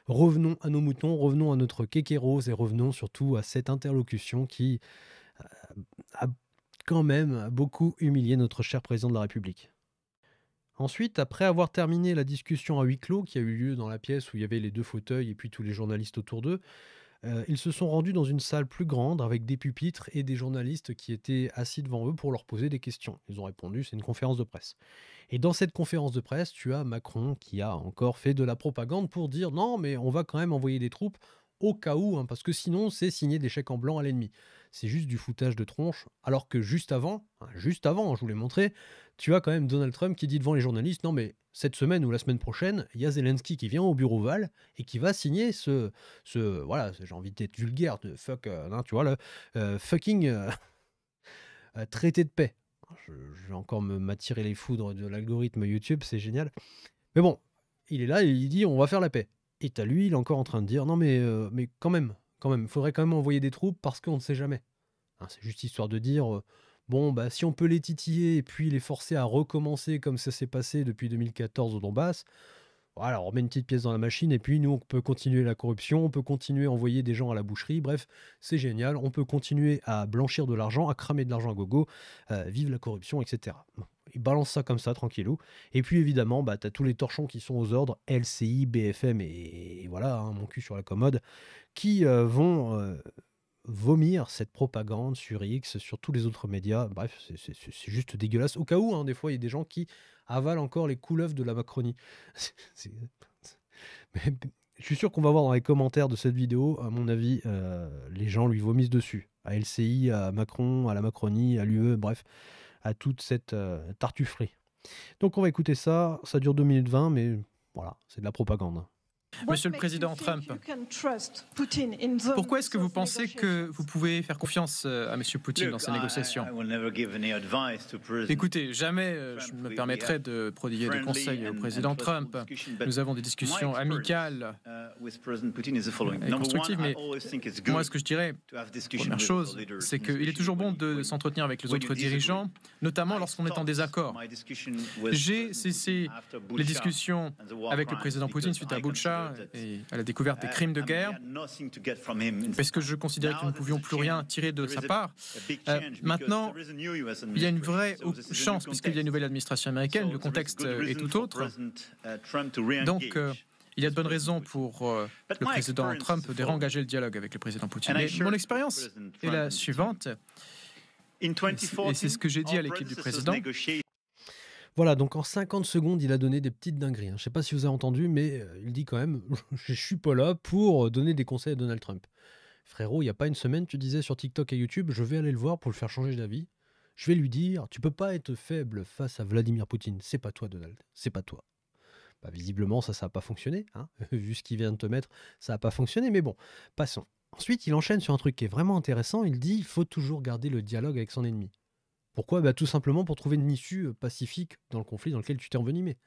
Revenons à nos moutons, revenons à notre kékéros, et revenons surtout à cette interlocution qui a quand même beaucoup humilié notre cher président de la République. Ensuite, après avoir terminé la discussion à huis clos qui a eu lieu dans la pièce où il y avait les 2 fauteuils et puis tous les journalistes autour d'eux, ils se sont rendus dans une salle plus grande avec des pupitres et des journalistes qui étaient assis devant eux pour leur poser des questions. Ils ont répondu, c'est une conférence de presse. Et dans cette conférence de presse, tu as Macron qui a encore fait de la propagande pour dire non, mais on va quand même envoyer des troupes au cas où, hein, parce que sinon c'est signer des chèques en blanc à l'ennemi. C'est juste du foutage de tronche, alors que juste avant, je vous l'ai montré, tu as quand même Donald Trump qui dit devant les journalistes, non mais cette semaine ou la semaine prochaine, il y a Zelensky qui vient au bureau Oval et qui va signer voilà, j'ai envie d'être vulgaire, de fuck, tu vois, le fucking traité de paix. Je vais encore m'attirer les foudres de l'algorithme YouTube, c'est génial. Mais bon, il est là et il dit on va faire la paix. Et t'as lui, il est encore en train de dire non mais quand même, il faudrait quand même envoyer des troupes parce qu'on ne sait jamais. Hein, c'est juste histoire de dire bon bah si on peut les titiller et puis les forcer à recommencer comme ça s'est passé depuis 2014 au Donbass, voilà, on remet une petite pièce dans la machine et puis nous on peut continuer la corruption, on peut continuer à envoyer des gens à la boucherie, bref, c'est génial, on peut continuer à blanchir de l'argent, à cramer de l'argent à gogo, vive la corruption, etc. Bon, ils balancent ça comme ça, tranquillou. Et puis évidemment, bah, tu as tous les torchons qui sont aux ordres, LCI, BFM et voilà, hein, mon cul sur la commode, qui vont vomir cette propagande sur X, sur tous les autres médias. Bref, c'est juste dégueulasse. Au cas où, hein, des fois, il y a des gens qui avalent encore les couleuvres de la Macronie. Mais je suis sûr qu'on va voir dans les commentaires de cette vidéo, à mon avis, les gens lui vomissent dessus. À LCI, à Macron, à la Macronie, à l'UE, bref, à toute cette tartufferie. Donc on va écouter ça, ça dure 2 minutes 20, mais voilà, c'est de la propagande. Monsieur le Président Trump, pourquoi est-ce que vous pensez que vous pouvez faire confiance à M. Poutine dans ces négociations? Écoutez, jamais je ne me permettrai de prodiguer des conseils au Président Trump. Nous avons des discussions amicales et constructives, mais moi, ce que je dirais, première chose, c'est qu'il est toujours bon de s'entretenir avec les autres dirigeants, notamment lorsqu'on est en désaccord. J'ai cessé les discussions avec le président Poutine suite à Boutcha et à la découverte des crimes de guerre, parce que je considérais que nous ne pouvions plus rien tirer de sa part. Maintenant, il y a une vraie chance, puisqu'il y a une nouvelle administration américaine, le contexte est tout autre. Donc, il y a de bonnes raisons pour le président Trump de réengager le dialogue avec le président Poutine. Mais mon expérience est la suivante, et c'est ce que j'ai dit à l'équipe du président. Voilà, donc en 50 secondes, il a donné des petites dingueries. Hein. Je ne sais pas si vous avez entendu, mais il dit quand même « Je ne suis pas là pour donner des conseils à Donald Trump ». Frérot, il n'y a pas une semaine, tu disais sur TikTok et YouTube « Je vais aller le voir pour le faire changer d'avis. Je vais lui dire « Tu peux pas être faible face à Vladimir Poutine. C'est pas toi, Donald. C'est pas toi. » Bah, visiblement, ça n'a pas fonctionné. Hein. Vu ce qu'il vient de te mettre, ça n'a pas fonctionné. Mais bon, passons. Ensuite, il enchaîne sur un truc qui est vraiment intéressant. Il dit « Il faut toujours garder le dialogue avec son ennemi. » Pourquoi ? Bah, tout simplement pour trouver une issue pacifique dans le conflit dans lequel tu t'es envenimé.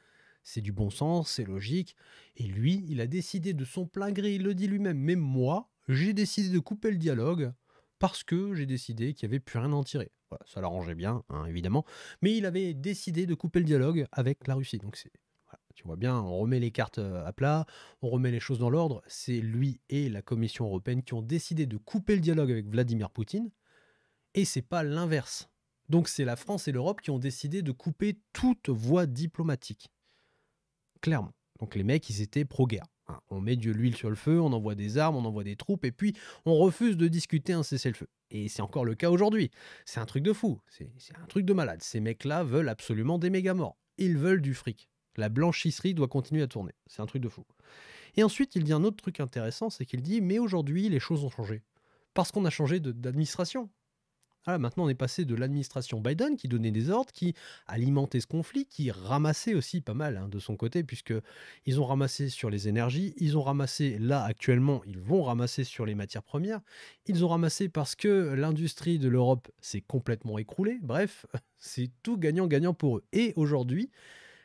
C'est du bon sens, c'est logique. Et lui, il a décidé de son plein gré, il le dit lui-même. Mais moi, j'ai décidé de couper le dialogue parce que j'ai décidé qu'il n'y avait plus rien à en tirer. Voilà, ça l'arrangeait bien, hein, évidemment. Mais il avait décidé de couper le dialogue avec la Russie. Donc voilà, tu vois bien, on remet les cartes à plat, on remet les choses dans l'ordre. C'est lui et la Commission européenne qui ont décidé de couper le dialogue avec Vladimir Poutine. Et c'est pas l'inverse. Donc c'est la France et l'Europe qui ont décidé de couper toute voie diplomatique. Clairement. Donc les mecs, ils étaient pro-guerre. Hein, on met de l'huile sur le feu, on envoie des armes, on envoie des troupes, et puis on refuse de discuter un cessez-le-feu. Et c'est encore le cas aujourd'hui. C'est un truc de fou, c'est un truc de malade. Ces mecs-là veulent absolument des méga morts. Ils veulent du fric. La blanchisserie doit continuer à tourner. C'est un truc de fou. Et ensuite, il dit un autre truc intéressant, c'est qu'il dit « Mais aujourd'hui, les choses ont changé. Parce qu'on a changé d'administration. » Voilà, maintenant, on est passé de l'administration Biden qui donnait des ordres, qui alimentait ce conflit, qui ramassait aussi pas mal de son côté, puisqu'ils ont ramassé sur les énergies, ils ont ramassé là actuellement, ils vont ramasser sur les matières premières, ils ont ramassé parce que l'industrie de l'Europe s'est complètement écroulée. Bref, c'est tout gagnant-gagnant pour eux. Et aujourd'hui,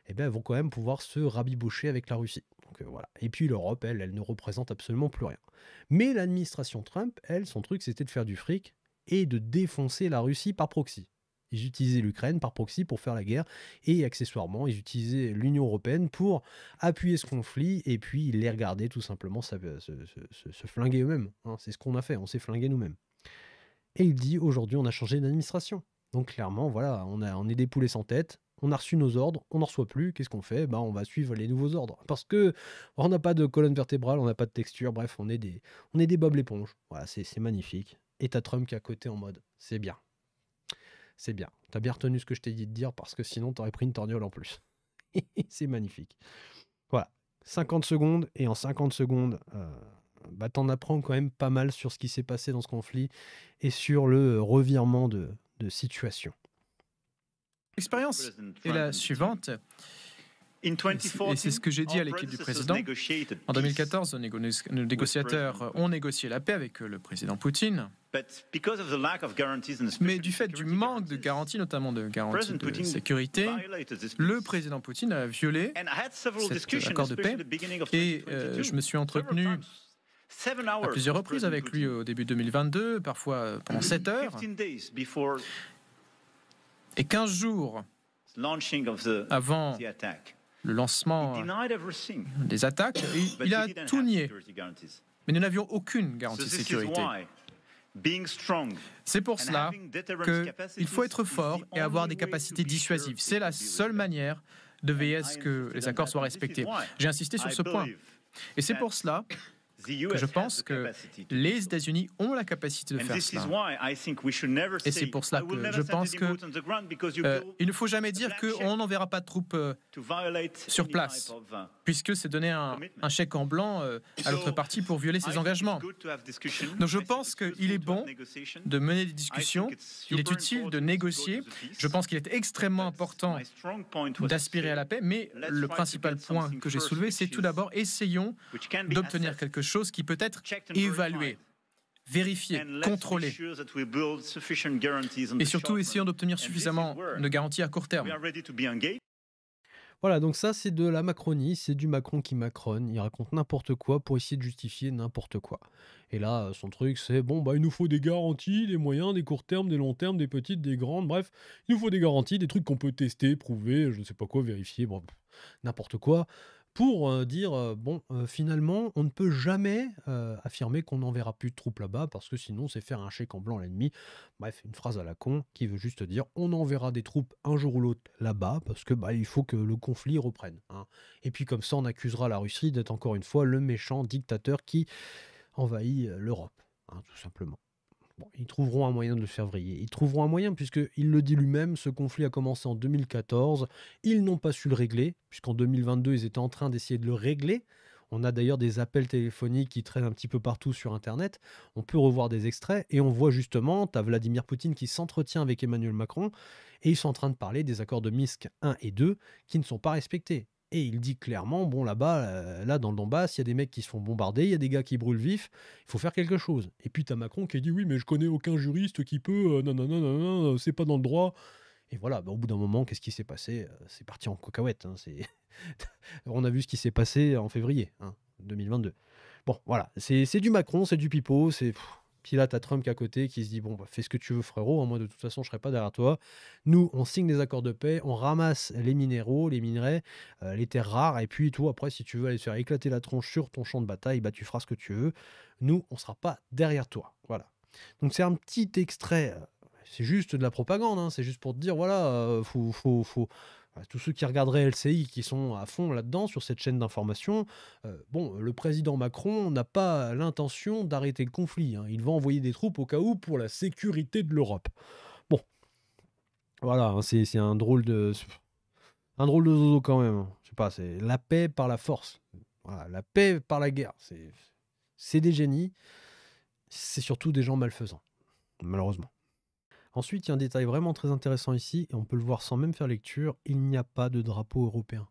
eh ben, elles vont quand même pouvoir se rabiboucher avec la Russie. Donc voilà. Et puis l'Europe, elle ne représente absolument plus rien. Mais l'administration Trump, elle, son truc, c'était de faire du fric et de défoncer la Russie par proxy. Ils utilisaient l'Ukraine par proxy pour faire la guerre, et accessoirement, ils utilisaient l'Union européenne pour appuyer ce conflit, et puis ils les regardaient tout simplement se flinguer eux-mêmes. Hein, c'est ce qu'on a fait, on s'est flingué nous-mêmes. Et il dit, aujourd'hui, on a changé d'administration. Donc clairement, voilà, on est des poulets sans tête, on a reçu nos ordres, on n'en reçoit plus, qu'est-ce qu'on fait? On va suivre les nouveaux ordres. Parce que on n'a pas de colonne vertébrale, on n'a pas de texture, bref, on est des Bob l'éponge. Voilà, c'est magnifique. Et t'as Trump qui est à côté en mode, c'est bien. C'est bien. T'as bien retenu ce que je t'ai dit de dire, parce que sinon t'aurais pris une torgnole en plus. C'est magnifique. Voilà. 50 secondes, et en 50 secondes, t'en apprends quand même pas mal sur ce qui s'est passé dans ce conflit, et sur le revirement de situation. L'expérience est la suivante. Et c'est ce que j'ai dit à l'équipe du président. En 2014, nos négociateurs ont négocié la paix avec le président Poutine. Mais du fait du manque de garanties, notamment de garanties de sécurité, le président Poutine a violé cet accord de paix. Et je me suis entretenu à plusieurs reprises avec lui au début 2022, parfois pendant 7 heures. Et 15 jours avant le lancement des attaques, il a tout nié. Mais nous n'avions aucune garantie de sécurité. C'est pour cela qu'il faut être fort et avoir des capacités dissuasives. C'est la seule manière de veiller à ce que les accords soient respectés. J'ai insisté sur ce point. Et c'est pour cela que je pense que les États-Unis ont la capacité de faire cela. Et c'est pour cela que je pense qu'il ne faut jamais dire qu'on n'enverra pas de troupes sur place, puisque c'est donner un chèque en blanc à l'autre partie pour violer ses engagements. Donc je pense qu'il est bon de mener des discussions, il est utile de négocier. Je pense qu'il est extrêmement important d'aspirer à la paix, mais le principal point que j'ai soulevé, c'est tout d'abord, essayons d'obtenir quelque chose qui peut être évalué, vérifié, contrôlé. Et surtout, essayons d'obtenir suffisamment de garanties à court terme. Voilà, donc ça, c'est de la Macronie, c'est du Macron qui macronne, il raconte n'importe quoi pour essayer de justifier n'importe quoi. Et là, son truc, c'est bon, il nous faut des garanties, des moyens, des courts termes, des longs termes, des petites, des grandes, bref, il nous faut des garanties, des trucs qu'on peut tester, prouver, je ne sais pas quoi, vérifier, bon, n'importe quoi, pour dire, finalement, on ne peut jamais affirmer qu'on n'enverra plus de troupes là-bas, parce que sinon, c'est faire un chèque en blanc à l'ennemi. Bref, une phrase à la con qui veut juste dire, on enverra des troupes un jour ou l'autre là-bas, parce que il faut que le conflit reprenne. Hein. Et puis comme ça, on accusera la Russie d'être encore une fois le méchant dictateur qui envahit l'Europe, hein, tout simplement. Bon, ils trouveront un moyen de le faire vriller. Ils trouveront un moyen, puisqu'il le dit lui-même, ce conflit a commencé en 2014. Ils n'ont pas su le régler, puisqu'en 2022, ils étaient en train d'essayer de le régler. On a d'ailleurs des appels téléphoniques qui traînent un petit peu partout sur Internet. On peut revoir des extraits, et on voit justement, tu as Vladimir Poutine qui s'entretient avec Emmanuel Macron, et ils sont en train de parler des accords de Minsk 1 et 2 qui ne sont pas respectés. Et il dit clairement, bon là-bas, là dans le Donbass, il y a des mecs qui se font bombarder, il y a des gars qui brûlent vifs, il faut faire quelque chose. Et puis t'as Macron qui dit, oui mais je connais aucun juriste qui peut, non, c'est pas dans le droit. Et voilà, au bout d'un moment, qu'est-ce qui s'est passé? C'est parti en cacahuète. Hein, on a vu ce qui s'est passé en février 2022. Bon, voilà, c'est du Macron, c'est du pipeau, c'est... Puis là, t'as Trump qui est à côté qui se dit, bon, fais ce que tu veux, frérot, moi, de toute façon, je serai pas derrière toi. Nous, on signe des accords de paix, on ramasse les minéraux, les minerais, les terres rares, et puis toi, après, si tu veux aller te faire éclater la tronche sur ton champ de bataille, tu feras ce que tu veux. Nous, on sera pas derrière toi. Voilà. Donc, c'est un petit extrait, c'est juste de la propagande, hein, c'est juste pour te dire, voilà, faut Tous ceux qui regarderaient LCI, qui sont à fond là-dedans, sur cette chaîne d'information, bon, le président Macron n'a pas l'intention d'arrêter le conflit, hein. Il va envoyer des troupes au cas où pour la sécurité de l'Europe. Bon, voilà, hein, c'est un drôle de zozo quand même, hein. Je sais pas, c'est la paix par la force. Voilà, la paix par la guerre. C'est des génies. C'est surtout des gens malfaisants, malheureusement. Ensuite, il y a un détail vraiment très intéressant ici, et on peut le voir sans même faire lecture, il n'y a pas de drapeau européen.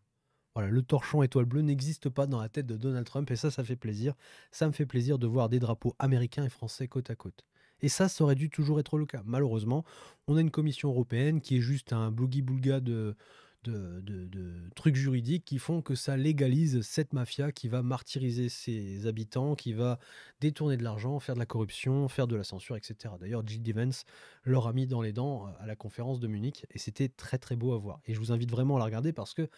Voilà, le torchon étoile bleue n'existe pas dans la tête de Donald Trump, et ça fait plaisir. Ça me fait plaisir de voir des drapeaux américains et français côte à côte. Et ça aurait dû toujours être le cas. Malheureusement, on a une commission européenne qui est juste un blougi-boulga de trucs juridiques qui font que ça légalise cette mafia qui va martyriser ses habitants, qui va détourner de l'argent, faire de la corruption, faire de la censure, etc. D'ailleurs, J.D. Vance leur a mis dans les dents à la conférence de Munich, et c'était très très beau à voir. Et je vous invite vraiment à la regarder parce que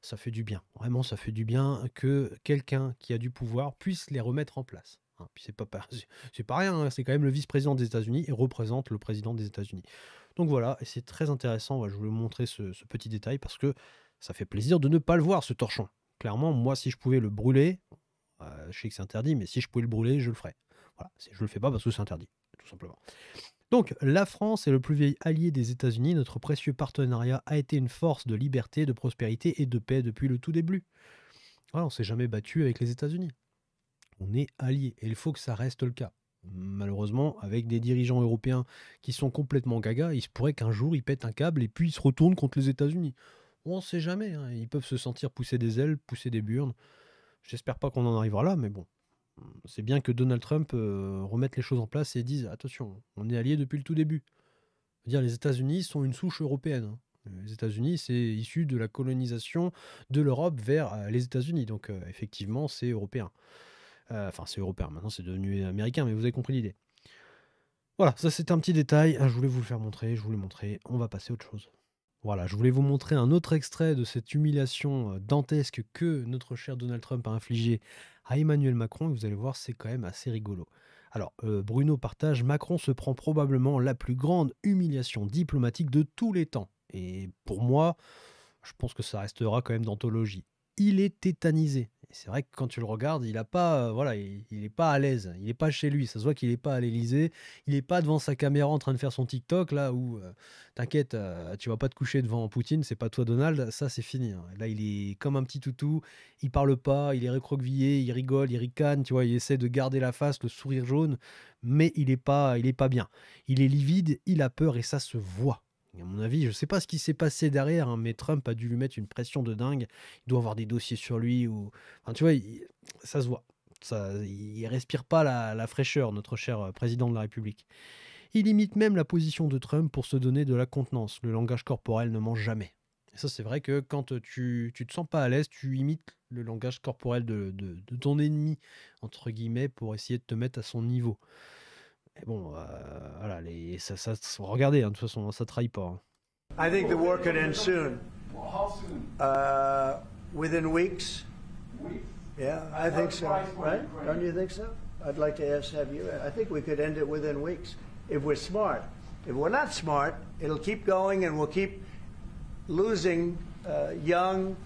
ça fait du bien. Vraiment, ça fait du bien que quelqu'un qui a du pouvoir puisse les remettre en place. Hein, puis c'est pas rien, hein, c'est quand même le vice-président des États-Unis et représente le président des États-Unis. Donc voilà, et c'est très intéressant. Je voulais vous montrer ce petit détail parce que ça fait plaisir de ne pas le voir, ce torchon. Clairement, moi, si je pouvais le brûler, je sais que c'est interdit, mais si je pouvais le brûler, je le ferais. Voilà, je le fais pas parce que c'est interdit, tout simplement. Donc, la France est le plus vieil allié des États-Unis. Notre précieux partenariat a été une force de liberté, de prospérité et de paix depuis le tout début. Voilà, on s'est jamais battu avec les États-Unis. On est alliés et il faut que ça reste le cas. Malheureusement, avec des dirigeants européens qui sont complètement gaga, il se pourrait qu'un jour ils pètent un câble et puis ils se retournent contre les États-Unis. On ne sait jamais, hein. Ils peuvent se sentir pousser des ailes, pousser des burnes. J'espère pas qu'on en arrivera là, mais bon. C'est bien que Donald Trump remette les choses en place et dise attention, on est alliés depuis le tout début. Dire les États-Unis sont une souche européenne, hein. Les États-Unis, c'est issu de la colonisation de l'Europe vers les États-Unis. Donc effectivement, c'est européen. Enfin, c'est européen, maintenant c'est devenu américain, mais vous avez compris l'idée. Voilà, ça c'est un petit détail, je voulais vous le faire montrer, je vous l'ai montré, on va passer à autre chose. Voilà, je voulais vous montrer un autre extrait de cette humiliation dantesque que notre cher Donald Trump a infligé à Emmanuel Macron, et vous allez voir, c'est quand même assez rigolo. Alors, Bruno partage, Macron se prend probablement la plus grande humiliation diplomatique de tous les temps. Et pour moi, je pense que ça restera quand même d'anthologie. Il est tétanisé. Et c'est vrai que quand tu le regardes, il a pas, voilà, il est pas à l'aise. Il n'est pas chez lui. Ça se voit qu'il n'est pas à l'Élysée. Il n'est pas devant sa caméra en train de faire son TikTok là où, t'inquiète, tu vas pas te coucher devant Poutine. C'est pas toi, Donald. Ça, c'est fini, hein. Là, il est comme un petit toutou. Il parle pas. Il est recroquevillé. Il rigole. Il ricane. Tu vois, il essaie de garder la face, le sourire jaune, mais il est pas bien. Il est livide. Il a peur et ça se voit. À mon avis, je ne sais pas ce qui s'est passé derrière, hein, mais Trump a dû lui mettre une pression de dingue. Il doit avoir des dossiers sur lui. Enfin, tu vois, ça se voit. Il ne respire pas la fraîcheur, notre cher président de la République. Il imite même la position de Trump pour se donner de la contenance. Le langage corporel ne ment jamais. Et ça, c'est vrai que quand tu te sens pas à l'aise, tu imites le langage corporel de ton ennemi, entre guillemets, pour essayer de te mettre à son niveau. Et bon, voilà, regardez, hein, de toute façon, ça trahit pas, hein. I think the war could end soon. How soon? Within weeks. Weeks? Yeah, I think so. Right? Don't you think so? I'd like to have you. I think we could end it within weeks if we're smart. If we're not smart, it'll keep going and we'll keep losing young,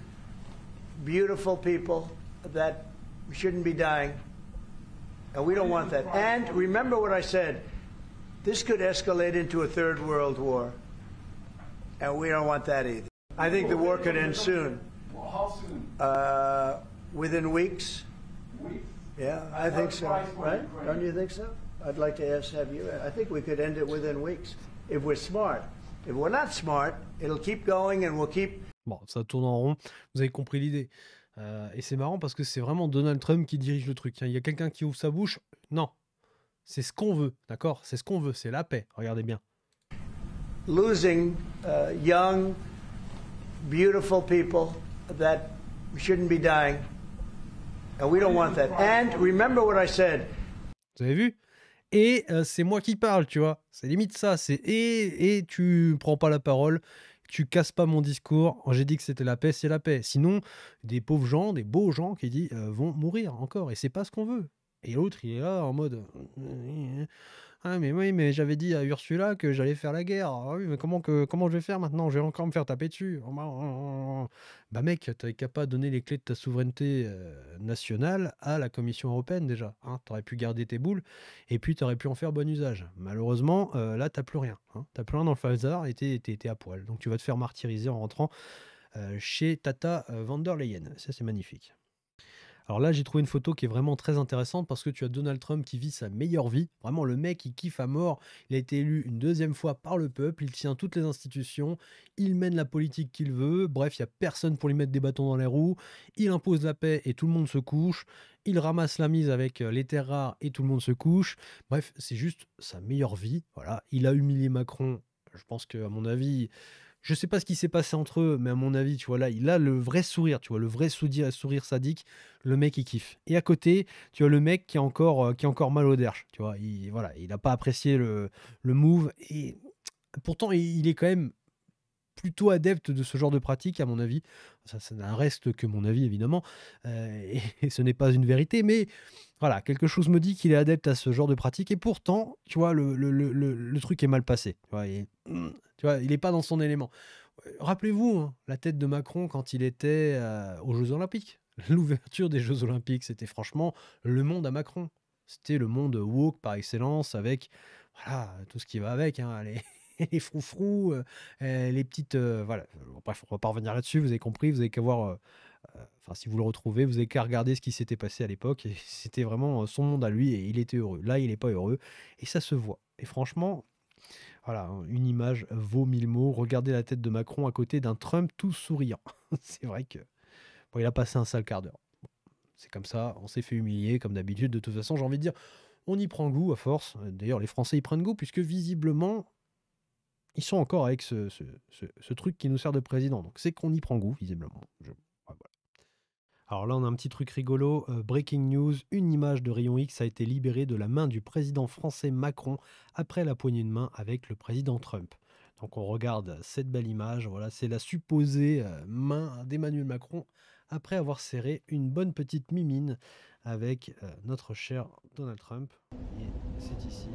beautiful people that shouldn't be dying. And we don't want that. And remember what I said. This could escalate into a third world war. And we don't want that either. I think the war could end soon. How soon? Within weeks. Weeks? Yeah, I think so. Right? Don't you think so? I'd like to have you. I think we could end it within weeks if we're smart. If we're not smart, it'll keep going and we'll keep... Bon, ça tourne en rond. Vous avez compris l'idée. Et c'est marrant parce que c'est vraiment Donald Trump qui dirige le truc. Il y a quelqu'un qui ouvre sa bouche. Non. C'est ce qu'on veut. D'accord? C'est ce qu'on veut. C'est la paix. Regardez bien. Losing young, beautiful people that shouldn't be dying. And we don't want that. And remember what I said. Vous avez vu? Et c'est moi qui parle, tu vois. C'est limite ça. Et tu prends pas la parole. Tu casses pas mon discours. J'ai dit que c'était la paix, c'est la paix. Sinon, des pauvres gens, des beaux gens qui disent vont mourir encore. Et c'est pas ce qu'on veut. Et l'autre, il est là en mode Ah, mais oui, mais j'avais dit à Ursula que j'allais faire la guerre. Ah oui, mais comment je vais faire maintenant? Je vais encore me faire taper dessus. Bah mec, t'avais qu'à pas donner les clés de ta souveraineté nationale à la Commission européenne déjà. Hein. T'aurais pu garder tes boules et puis t'aurais pu en faire bon usage. Malheureusement, là, t'as plus rien. Hein. T'as plus rien dans le Pfizer et t'es à poil. Donc tu vas te faire martyriser en rentrant chez Tata van der Leyen. Ça, c'est magnifique. Alors là, j'ai trouvé une photo qui est vraiment très intéressante parce que tu as Donald Trump qui vit sa meilleure vie. Vraiment, le mec, il kiffe à mort. Il a été élu une deuxième fois par le peuple. Il tient toutes les institutions. Il mène la politique qu'il veut. Bref, il n'y a personne pour lui mettre des bâtons dans les roues. Il impose la paix et tout le monde se couche. Il ramasse la mise avec les terres rares et tout le monde se couche. Bref, c'est juste sa meilleure vie. Voilà. Il a humilié Macron. Je pense qu'à mon avis, je sais pas ce qui s'est passé entre eux, mais à mon avis, tu vois, là, il a le vrai sourire, tu vois, le vrai sourire sadique. Le mec, il kiffe. Et à côté, tu as le mec qui a encore mal au derche, tu vois. Voilà, il n'a pas apprécié le move. Et pourtant, il est quand même plutôt adepte de ce genre de pratique, à mon avis. Ça n'a reste que mon avis, évidemment. Et ce n'est pas une vérité, mais voilà, quelque chose me dit qu'il est adepte à ce genre de pratique. Et pourtant, tu vois, le truc est mal passé. Tu vois, il n'est pas dans son élément. Rappelez-vous, hein, la tête de Macron quand il était aux Jeux Olympiques. L'ouverture des Jeux Olympiques, c'était franchement le monde à Macron. C'était le monde woke par excellence, avec voilà, tout ce qui va avec, hein, les froufrous, les petites... voilà. Bref, on va pas revenir là-dessus, vous avez compris, vous avez qu'à voir... Enfin, si vous le retrouvez, vous avez qu'à regarder ce qui s'était passé à l'époque. Et c'était vraiment son monde à lui et il était heureux. Là, il n'est pas heureux et ça se voit. Et franchement, voilà, une image vaut 1000 mots. Regardez la tête de Macron à côté d'un Trump tout souriant. C'est vrai que bon, il a passé un sale quart d'heure. C'est comme ça, on s'est fait humilier comme d'habitude. De toute façon, j'ai envie de dire, on y prend goût à force. D'ailleurs, les Français y prennent goût puisque visiblement, ils sont encore avec ce truc qui nous sert de président. Donc c'est qu'on y prend goût, visiblement. Voilà. Alors là, on a un petit truc rigolo. Breaking news, une image de Rayon X a été libérée de la main du président français Macron après la poignée de main avec le président Trump. Donc on regarde cette belle image. Voilà, c'est la supposée main d'Emmanuel Macron après avoir serré une bonne petite mimine avec notre cher Donald Trump. Et c'est ici.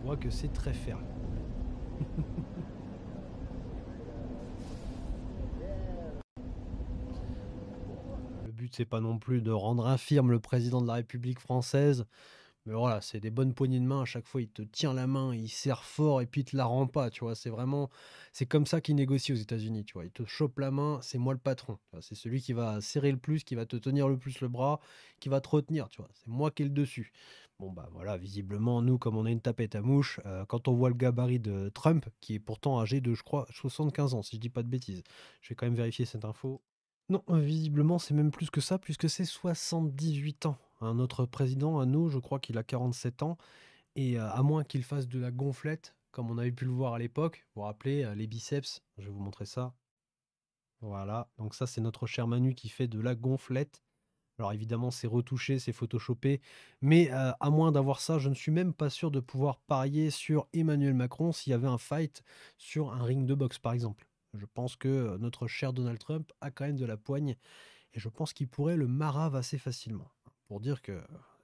On voit que c'est très ferme. Le but, c'est pas non plus de rendre infirme le président de la République française. Mais voilà, c'est des bonnes poignées de main. À chaque fois, il te tient la main, il serre fort et puis il te la rend pas. Tu vois, c'est comme ça qu'il négocie aux États-Unis. Tu vois, il te chope la main, c'est moi le patron. C'est celui qui va serrer le plus, qui va te tenir le plus le bras, qui va te retenir. Tu vois, c'est moi qui ai le dessus. Bon, bah voilà, visiblement, nous, comme on a une tapette à mouche, quand on voit le gabarit de Trump, qui est pourtant âgé de, je crois, 75 ans, si je dis pas de bêtises. Je vais quand même vérifier cette info. Non, visiblement, c'est même plus que ça, puisque c'est 78 ans. Un autre président, à nous, je crois qu'il a 47 ans. Et à moins qu'il fasse de la gonflette, comme on avait pu le voir à l'époque, vous vous rappelez, les biceps, je vais vous montrer ça. Voilà, donc ça, c'est notre cher Manu qui fait de la gonflette. Alors évidemment, c'est retouché, c'est photoshopé, mais à moins d'avoir ça, je ne suis même pas sûr de pouvoir parier sur Emmanuel Macron s'il y avait un fight sur un ring de boxe, par exemple. Je pense que notre cher Donald Trump a quand même de la poigne et je pense qu'il pourrait le marave assez facilement. Pour dire que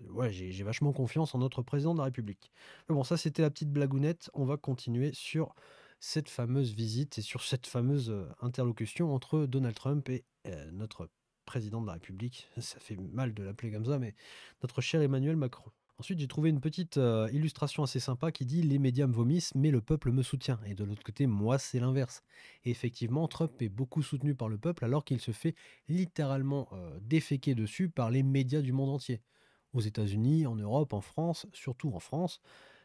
ouais, j'ai vachement confiance en notre président de la République. Mais bon, ça c'était la petite blagounette. On va continuer sur cette fameuse visite et sur cette fameuse interlocution entre Donald Trump et notre président de la République. Ça fait mal de l'appeler comme ça, mais notre cher Emmanuel Macron. Ensuite, j'ai trouvé une petite illustration assez sympa qui dit « Les médias me vomissent, mais le peuple me soutient. » Et de l'autre côté, moi, c'est l'inverse. Et effectivement, Trump est beaucoup soutenu par le peuple alors qu'il se fait littéralement déféquer dessus par les médias du monde entier. Aux États-Unis, en Europe, en France, surtout en France,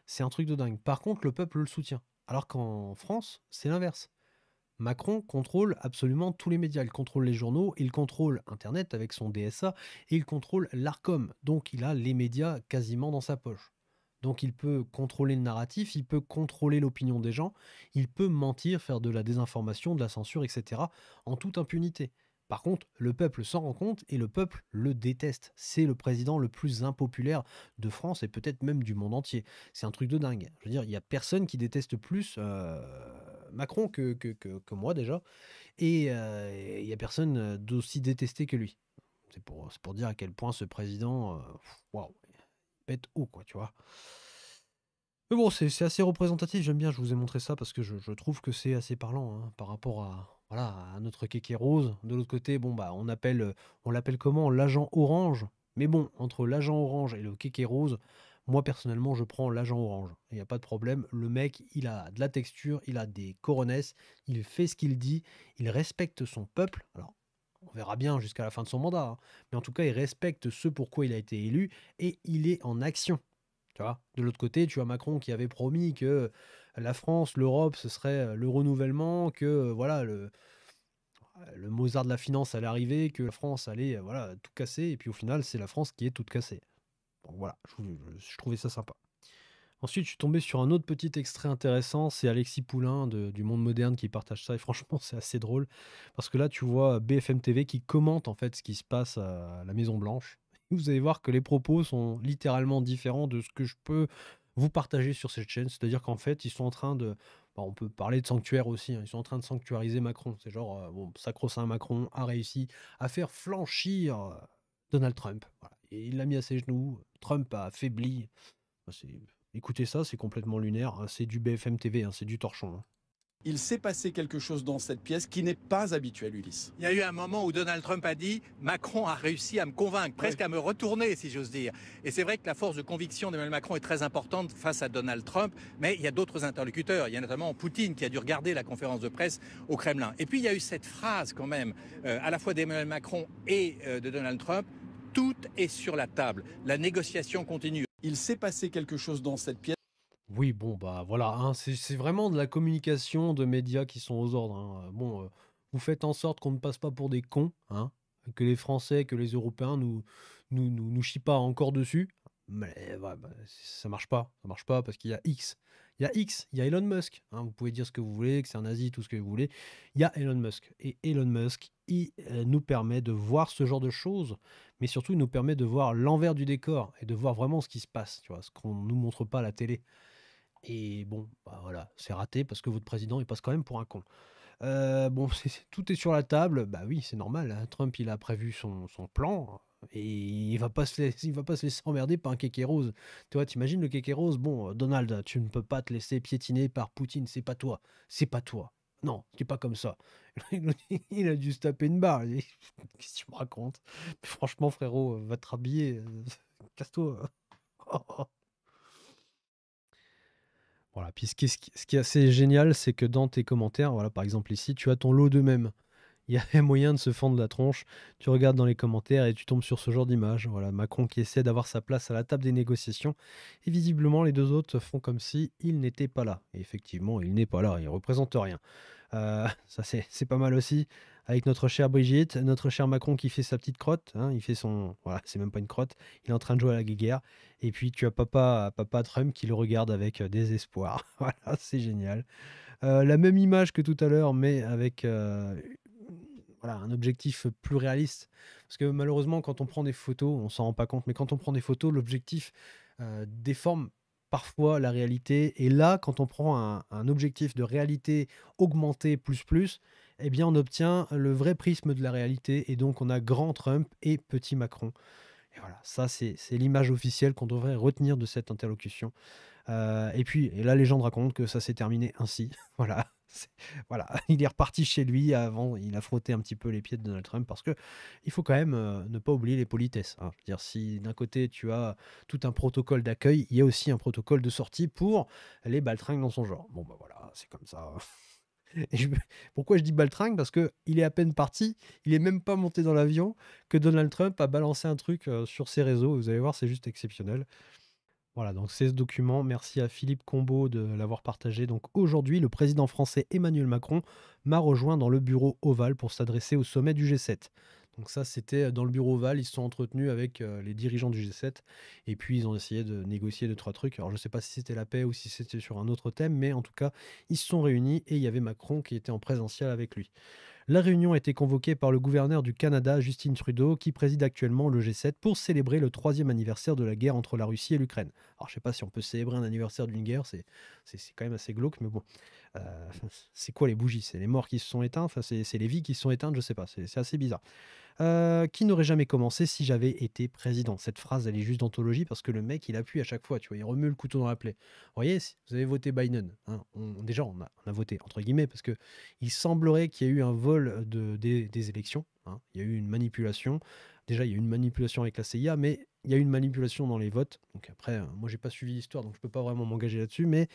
c'est un truc de dingue. Par contre, le peuple le soutient. Alors qu'en France, c'est l'inverse. Macron contrôle absolument tous les médias. Il contrôle les journaux, il contrôle Internet avec son DSA et il contrôle l'Arcom. Donc il a les médias quasiment dans sa poche. Donc il peut contrôler le narratif, il peut contrôler l'opinion des gens, il peut mentir, faire de la désinformation, de la censure, etc. en toute impunité. Par contre, le peuple s'en rend compte et le peuple le déteste. C'est le président le plus impopulaire de France et peut-être même du monde entier. C'est un truc de dingue. Je veux dire, il n'y a personne qui déteste plus Macron que moi déjà. Et il n'y a personne d'aussi détesté que lui. C'est pour dire à quel point ce président, waouh, pète haut, quoi, tu vois. Mais bon, c'est assez représentatif, j'aime bien, je vous ai montré ça parce que je trouve que c'est assez parlant hein, par rapport à, voilà, à notre kéké rose. De l'autre côté, bon, bah, on l'appelle comment? L'agent orange. Mais bon, entre l'agent orange et le kéké rose, moi personnellement, je prends l'agent orange. Il n'y a pas de problème. Le mec, il a de la texture, il a des coronesses, il fait ce qu'il dit, il respecte son peuple. Alors, on verra bien jusqu'à la fin de son mandat, hein. Mais en tout cas, il respecte ce pourquoi il a été élu et il est en action. Tu vois? De l'autre côté, tu as Macron qui avait promis que la France, l'Europe, ce serait le renouvellement, que voilà, le Mozart de la finance allait arriver, que la France allait voilà, tout casser, et puis au final, c'est la France qui est toute cassée. Donc voilà, je trouvais ça sympa. Ensuite, je suis tombé sur un autre petit extrait intéressant, c'est Alexis Poulain du Monde Moderne qui partage ça, et franchement, c'est assez drôle, parce que là, tu vois BFM TV qui commente en fait ce qui se passe à la Maison Blanche. Vous allez voir que les propos sont littéralement différents de ce que je peux vous partager sur cette chaîne, c'est-à-dire qu'en fait, ils sont en train de... Bon, on peut parler de sanctuaire aussi, hein, ils sont en train de sanctuariser Macron. C'est genre, bon, Sacro-Saint Macron a réussi à faire flanchir Donald Trump. Voilà. Et il l'a mis à ses genoux, Trump a affaibli. Écoutez ça, c'est complètement lunaire, hein, c'est du BFM TV, hein, c'est du torchon. Hein. Il s'est passé quelque chose dans cette pièce qui n'est pas habituel, Ulysse. Il y a eu un moment où Donald Trump a dit « Macron a réussi à me convaincre, presque à me retourner, si j'ose dire ». Et c'est vrai que la force de conviction d'Emmanuel Macron est très importante face à Donald Trump, mais il y a d'autres interlocuteurs. Il y a notamment Poutine qui a dû regarder la conférence de presse au Kremlin. Et puis il y a eu cette phrase quand même, à la fois d'Emmanuel Macron et de Donald Trump, « Tout est sur la table, la négociation continue ». Il s'est passé quelque chose dans cette pièce. Oui, bon, bah voilà, hein, c'est vraiment de la communication de médias qui sont aux ordres. Hein. Bon, vous faites en sorte qu'on ne passe pas pour des cons, hein, que les Français, que les Européens nous chient pas encore dessus. Mais ouais, bah, ça marche pas parce qu'il y a X. Il y a Elon Musk. Hein, vous pouvez dire ce que vous voulez, que c'est un nazi, tout ce que vous voulez. Il y a Elon Musk. Et Elon Musk, il nous permet de voir ce genre de choses, mais surtout, il nous permet de voir l'envers du décor et de voir vraiment ce qui se passe, tu vois, ce qu'on nous montre pas à la télé. Et bon, bah voilà, c'est raté parce que votre président, il passe quand même pour un con. Bon, tout est sur la table. Bah oui, c'est normal, hein. Trump, il a prévu son plan et il va pas se laisser emmerder par un kéké rose. Tu vois, t'imagines le kéké rose? Bon, Donald, tu ne peux pas te laisser piétiner par Poutine, c'est pas toi. C'est pas toi. Non, c'est pas comme ça. Il a dû se taper une barre. Qu'est-ce que tu me racontes? Mais franchement, frérot, va te rhabiller. Casse-toi. Voilà, puis ce qui est assez génial, c'est que dans tes commentaires, voilà, par exemple ici, tu as ton lot de mèmes. Il y a moyen de se fendre la tronche. Tu regardes dans les commentaires et tu tombes sur ce genre d'image. Voilà, Macron qui essaie d'avoir sa place à la table des négociations. Et visiblement, les deux autres font comme si il n'était pas là. Et effectivement, il n'est pas là, il ne représente rien. Ça, c'est pas mal aussi. Avec notre chère Brigitte, notre cher Macron qui fait sa petite crotte. Hein, il fait son... Voilà, c'est même pas une crotte. Il est en train de jouer à la guéguerre. Et puis, tu as papa Trump qui le regarde avec désespoir. Voilà, c'est génial. La même image que tout à l'heure, mais avec voilà, un objectif plus réaliste. Parce que malheureusement, quand on prend des photos, on s'en rend pas compte, mais quand on prend des photos, l'objectif déforme parfois la réalité. Et là, quand on prend un objectif de réalité augmenté plus, eh bien, on obtient le vrai prisme de la réalité. Et donc, on a grand Trump et petit Macron. Et voilà, ça, c'est l'image officielle qu'on devrait retenir de cette interlocution. Et la légende raconte que ça s'est terminé ainsi. Voilà. Voilà, il est reparti chez lui. Avant, il a frotté un petit peu les pieds de Donald Trump parce que il faut quand même ne pas oublier les politesses. Hein. Je veux dire, si d'un côté tu as tout un protocole d'accueil, il y a aussi un protocole de sortie pour les baltringues dans son genre. Bon, bah voilà, c'est comme ça. Pourquoi je dis baltringue? Parce qu'il est à peine parti, il est même pas monté dans l'avion que Donald Trump a balancé un truc sur ses réseaux. Vous allez voir, c'est juste exceptionnel. Voilà, donc c'est ce document. Merci à Philippe Combeau de l'avoir partagé. Donc aujourd'hui, le président français Emmanuel Macron m'a rejoint dans le bureau ovale pour s'adresser au sommet du G7. Donc ça, c'était dans le bureau ovale. Ils se sont entretenus avec les dirigeants du G7 et puis ils ont essayé de négocier 2-3 trucs. Alors je ne sais pas si c'était la paix ou si c'était sur un autre thème, mais en tout cas, ils se sont réunis et il y avait Macron qui était en présentiel avec lui. La réunion a été convoquée par le gouverneur du Canada, Justin Trudeau, qui préside actuellement le G7 pour célébrer le 3e anniversaire de la guerre entre la Russie et l'Ukraine. Alors, je ne sais pas si on peut célébrer un anniversaire d'une guerre, c'est quand même assez glauque, mais bon. C'est quoi les bougies? C'est les morts qui se sont éteints? Enfin, c'est les vies qui se sont éteintes, je ne sais pas, c'est assez bizarre. qui n'aurait jamais commencé si j'avais été président. Cette phrase, elle est juste d'anthologie parce que le mec, il appuie à chaque fois, tu vois, il remue le couteau dans la plaie. Vous voyez, si vous avez voté Biden, hein, déjà, on a voté, entre guillemets, parce que il semblerait qu'il y ait eu un vol des élections, hein, il y a eu une manipulation. Déjà, il y a eu une manipulation avec la CIA, mais il y a eu une manipulation dans les votes. Donc après, moi, j'ai pas suivi l'histoire, donc je peux pas vraiment m'engager là-dessus. Mais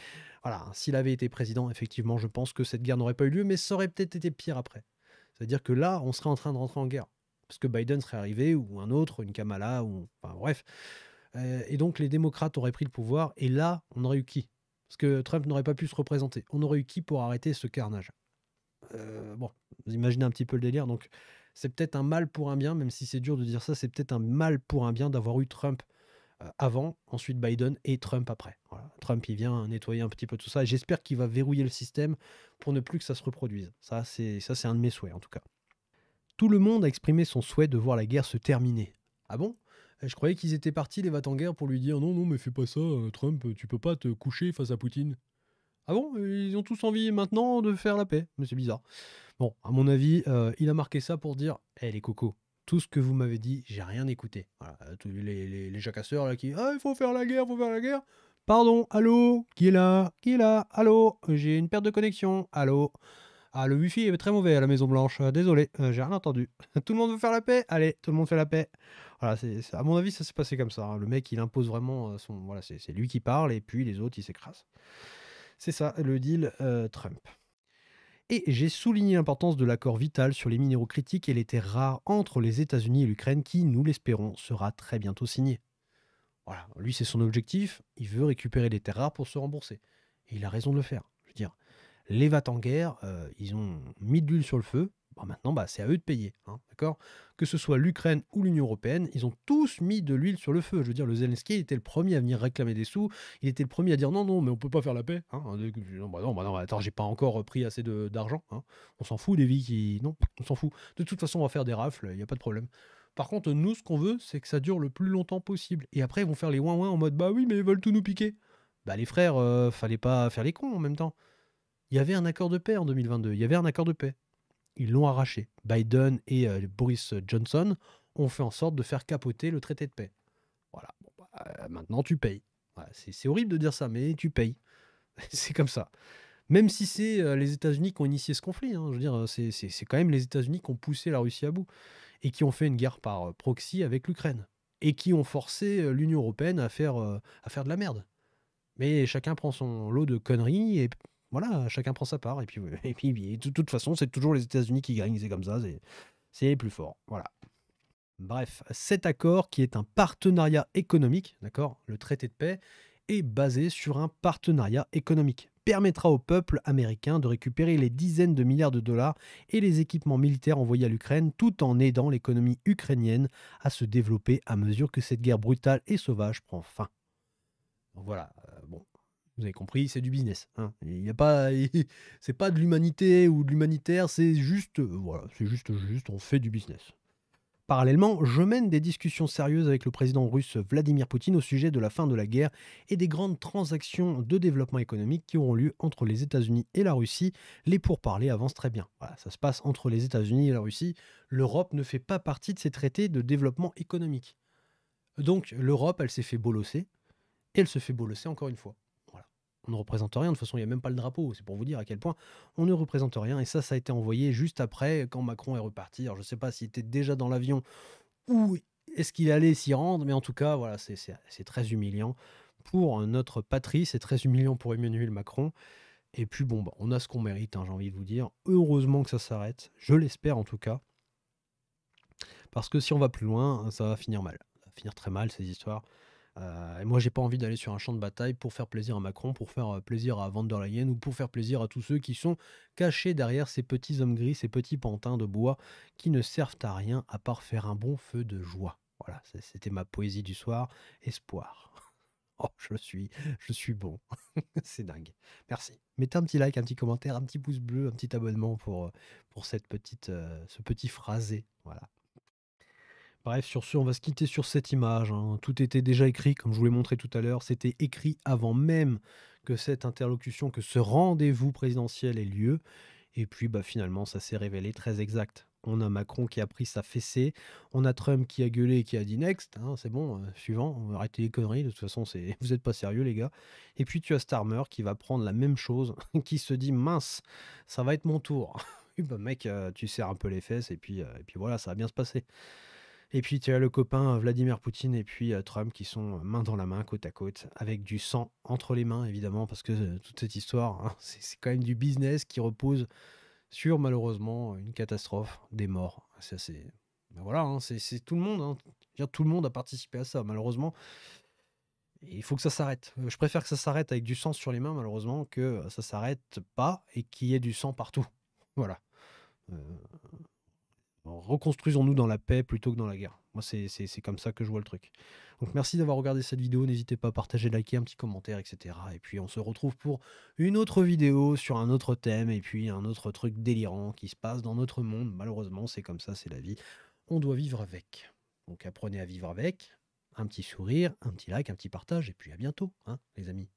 voilà, s'il avait été président, effectivement, je pense que cette guerre n'aurait pas eu lieu, mais ça aurait peut-être été pire après. C'est-à-dire que là, on serait en train de rentrer en guerre. Parce que Biden serait arrivé, ou un autre, une Kamala, ou... Enfin, bref. Et donc, les démocrates auraient pris le pouvoir, et là, on aurait eu qui? Parce que Trump n'aurait pas pu se représenter. On aurait eu qui pour arrêter ce carnage? Bon, vous imaginez un petit peu le délire, donc... C'est peut-être un mal pour un bien, même si c'est dur de dire ça, c'est peut-être un mal pour un bien d'avoir eu Trump avant, ensuite Biden et Trump après. Voilà. Trump, il vient nettoyer un petit peu tout ça et j'espère qu'il va verrouiller le système pour ne plus que ça se reproduise. Ça, c'est un de mes souhaits en tout cas. Tout le monde a exprimé son souhait de voir la guerre se terminer. Ah bon? Je croyais qu'ils étaient partis, les va-t-en-guerre, pour lui dire non, mais fais pas ça, Trump, tu peux pas te coucher face à Poutine. Ah bon? Ils ont tous envie maintenant de faire la paix. Mais c'est bizarre. Bon, à mon avis, il a marqué ça pour dire les cocos, tout ce que vous m'avez dit, j'ai rien écouté. Voilà, tous les jacasseurs là qui il faut faire la guerre, faut faire la guerre. Pardon, allô? Qui est là? Qui est là? Allô? J'ai une perte de connexion. Allô? Ah, le wifi est très mauvais à la Maison Blanche. Désolé, j'ai rien entendu. Tout le monde veut faire la paix? Allez, tout le monde fait la paix. Voilà, à mon avis, ça s'est passé comme ça. Hein. Le mec, il impose vraiment son. Voilà, c'est lui qui parle et puis les autres, ils s'écrasent. C'est ça, le deal Trump. Et j'ai souligné l'importance de l'accord vital sur les minéraux critiques et les terres rares entre les États-Unis et l'Ukraine qui, nous l'espérons, sera très bientôt signé. Voilà, lui c'est son objectif, il veut récupérer les terres rares pour se rembourser. Et il a raison de le faire. Je veux dire, les va-t-en-guerre, ils ont mis de l'huile sur le feu, maintenant c'est à eux de payer, hein, d'accord? Que ce soit l'Ukraine ou l'Union Européenne, ils ont tous mis de l'huile sur le feu. Je veux dire, le Zelensky était le premier à venir réclamer des sous, il était le premier à dire non, mais on peut pas faire la paix. Hein. Non, attends, j'ai pas encore pris assez d'argent. Hein. On s'en fout des vies qui... Non, on s'en fout. De toute façon, on va faire des rafles, il n'y a pas de problème. Par contre, nous, ce qu'on veut, c'est que ça dure le plus longtemps possible. Et après, ils vont faire les ouin-ouin en mode bah oui, mais ils veulent tout nous piquer. Bah les frères, fallait pas faire les cons en même temps. Il y avait un accord de paix en 2022, il y avait un accord de paix. Ils l'ont arraché. Biden et Boris Johnson ont fait en sorte de faire capoter le traité de paix. Voilà. Bon, maintenant, tu payes. Voilà, c'est horrible de dire ça, mais tu payes. C'est comme ça. Même si c'est les États-Unis qui ont initié ce conflit. Hein, je veux dire, c'est quand même les États-Unis qui ont poussé la Russie à bout et qui ont fait une guerre par proxy avec l'Ukraine et qui ont forcé l'Union européenne à faire de la merde. Mais chacun prend son lot de conneries et voilà, chacun prend sa part. Et puis de toute façon, c'est toujours les États-Unis qui gagnent. C'est comme ça, c'est les plus forts. Voilà. Bref, cet accord qui est un partenariat économique, d'accord, le traité de paix, est basé sur un partenariat économique. Permettra au peuple américain de récupérer les dizaines de milliards de dollars et les équipements militaires envoyés à l'Ukraine tout en aidant l'économie ukrainienne à se développer à mesure que cette guerre brutale et sauvage prend fin. Donc voilà, bon, vous avez compris, c'est du business. Hein. Il y a pas, c'est pas de l'humanité ou de l'humanitaire, c'est juste, voilà, c'est juste, on fait du business. Parallèlement, je mène des discussions sérieuses avec le président russe Vladimir Poutine au sujet de la fin de la guerre et des grandes transactions de développement économique qui auront lieu entre les États-Unis et la Russie. Les pourparlers avancent très bien. Voilà, ça se passe entre les États-Unis et la Russie. L'Europe ne fait pas partie de ces traités de développement économique. Donc l'Europe, elle s'est fait bolosser et elle se fait bolosser encore une fois. Voilà. On ne représente rien, de toute façon il n'y a même pas le drapeau, c'est pour vous dire à quel point on ne représente rien, et ça a été envoyé juste après, quand Macron est reparti. Alors je ne sais pas s'il était déjà dans l'avion, ou est-ce qu'il allait s'y rendre, mais en tout cas, voilà, c'est très humiliant pour notre patrie, c'est très humiliant pour Emmanuel Macron, et puis bon, on a ce qu'on mérite, hein, j'ai envie de vous dire. Heureusement que ça s'arrête, je l'espère en tout cas, parce que si on va plus loin, ça va finir mal, ça va finir très mal ces histoires. Et moi, j'ai pas envie d'aller sur un champ de bataille pour faire plaisir à Macron, pour faire plaisir à Van der Leyen ou pour faire plaisir à tous ceux qui sont cachés derrière ces petits hommes gris, ces petits pantins de bois qui ne servent à rien à part faire un bon feu de joie. Voilà, c'était ma poésie du soir. Espoir. Oh, je suis bon. C'est dingue. Merci. Mettez un petit like, un petit commentaire, un petit pouce bleu, un petit abonnement pour ce petit phrasé. Voilà. Bref, sur ce, on va se quitter sur cette image. Hein. Tout était déjà écrit, comme je vous l'ai montré tout à l'heure. C'était écrit avant même que cette interlocution, que ce rendez-vous présidentiel ait lieu. Et puis, finalement, ça s'est révélé très exact. On a Macron qui a pris sa fessée. On a Trump qui a gueulé et qui a dit next. C'est bon, suivant. On va arrêter les conneries. De toute façon, vous n'êtes pas sérieux, les gars. Et puis tu as Starmer qui va prendre la même chose, qui se dit mince, ça va être mon tour. Bah, mec, tu serres un peu les fesses et puis voilà, ça va bien se passer. Et puis tu as le copain Vladimir Poutine et puis Trump qui sont main dans la main, côte à côte, avec du sang entre les mains, évidemment, parce que toute cette histoire, c'est quand même du business qui repose sur, malheureusement, une catastrophe, des morts. Ben voilà, c'est tout le monde. Tout le monde a participé à ça, malheureusement. Et il faut que ça s'arrête. Je préfère que ça s'arrête avec du sang sur les mains, malheureusement, que ça s'arrête pas et qu'il y ait du sang partout. Voilà. Reconstruisons-nous dans la paix plutôt que dans la guerre. Moi, c'est comme ça que je vois le truc. Donc, merci d'avoir regardé cette vidéo. N'hésitez pas à partager, liker, un petit commentaire, etc. Et puis, on se retrouve pour une autre vidéo sur un autre thème et puis un autre truc délirant qui se passe dans notre monde. Malheureusement, c'est comme ça, c'est la vie. On doit vivre avec. Donc, apprenez à vivre avec. Un petit sourire, un petit like, un petit partage. Et puis, à bientôt, les amis.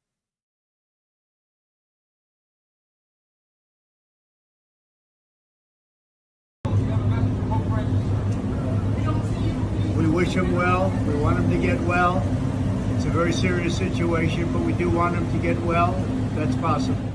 We wish him well. We want him to get well. It's a very serious situation, but we do want him to get well. That's possible.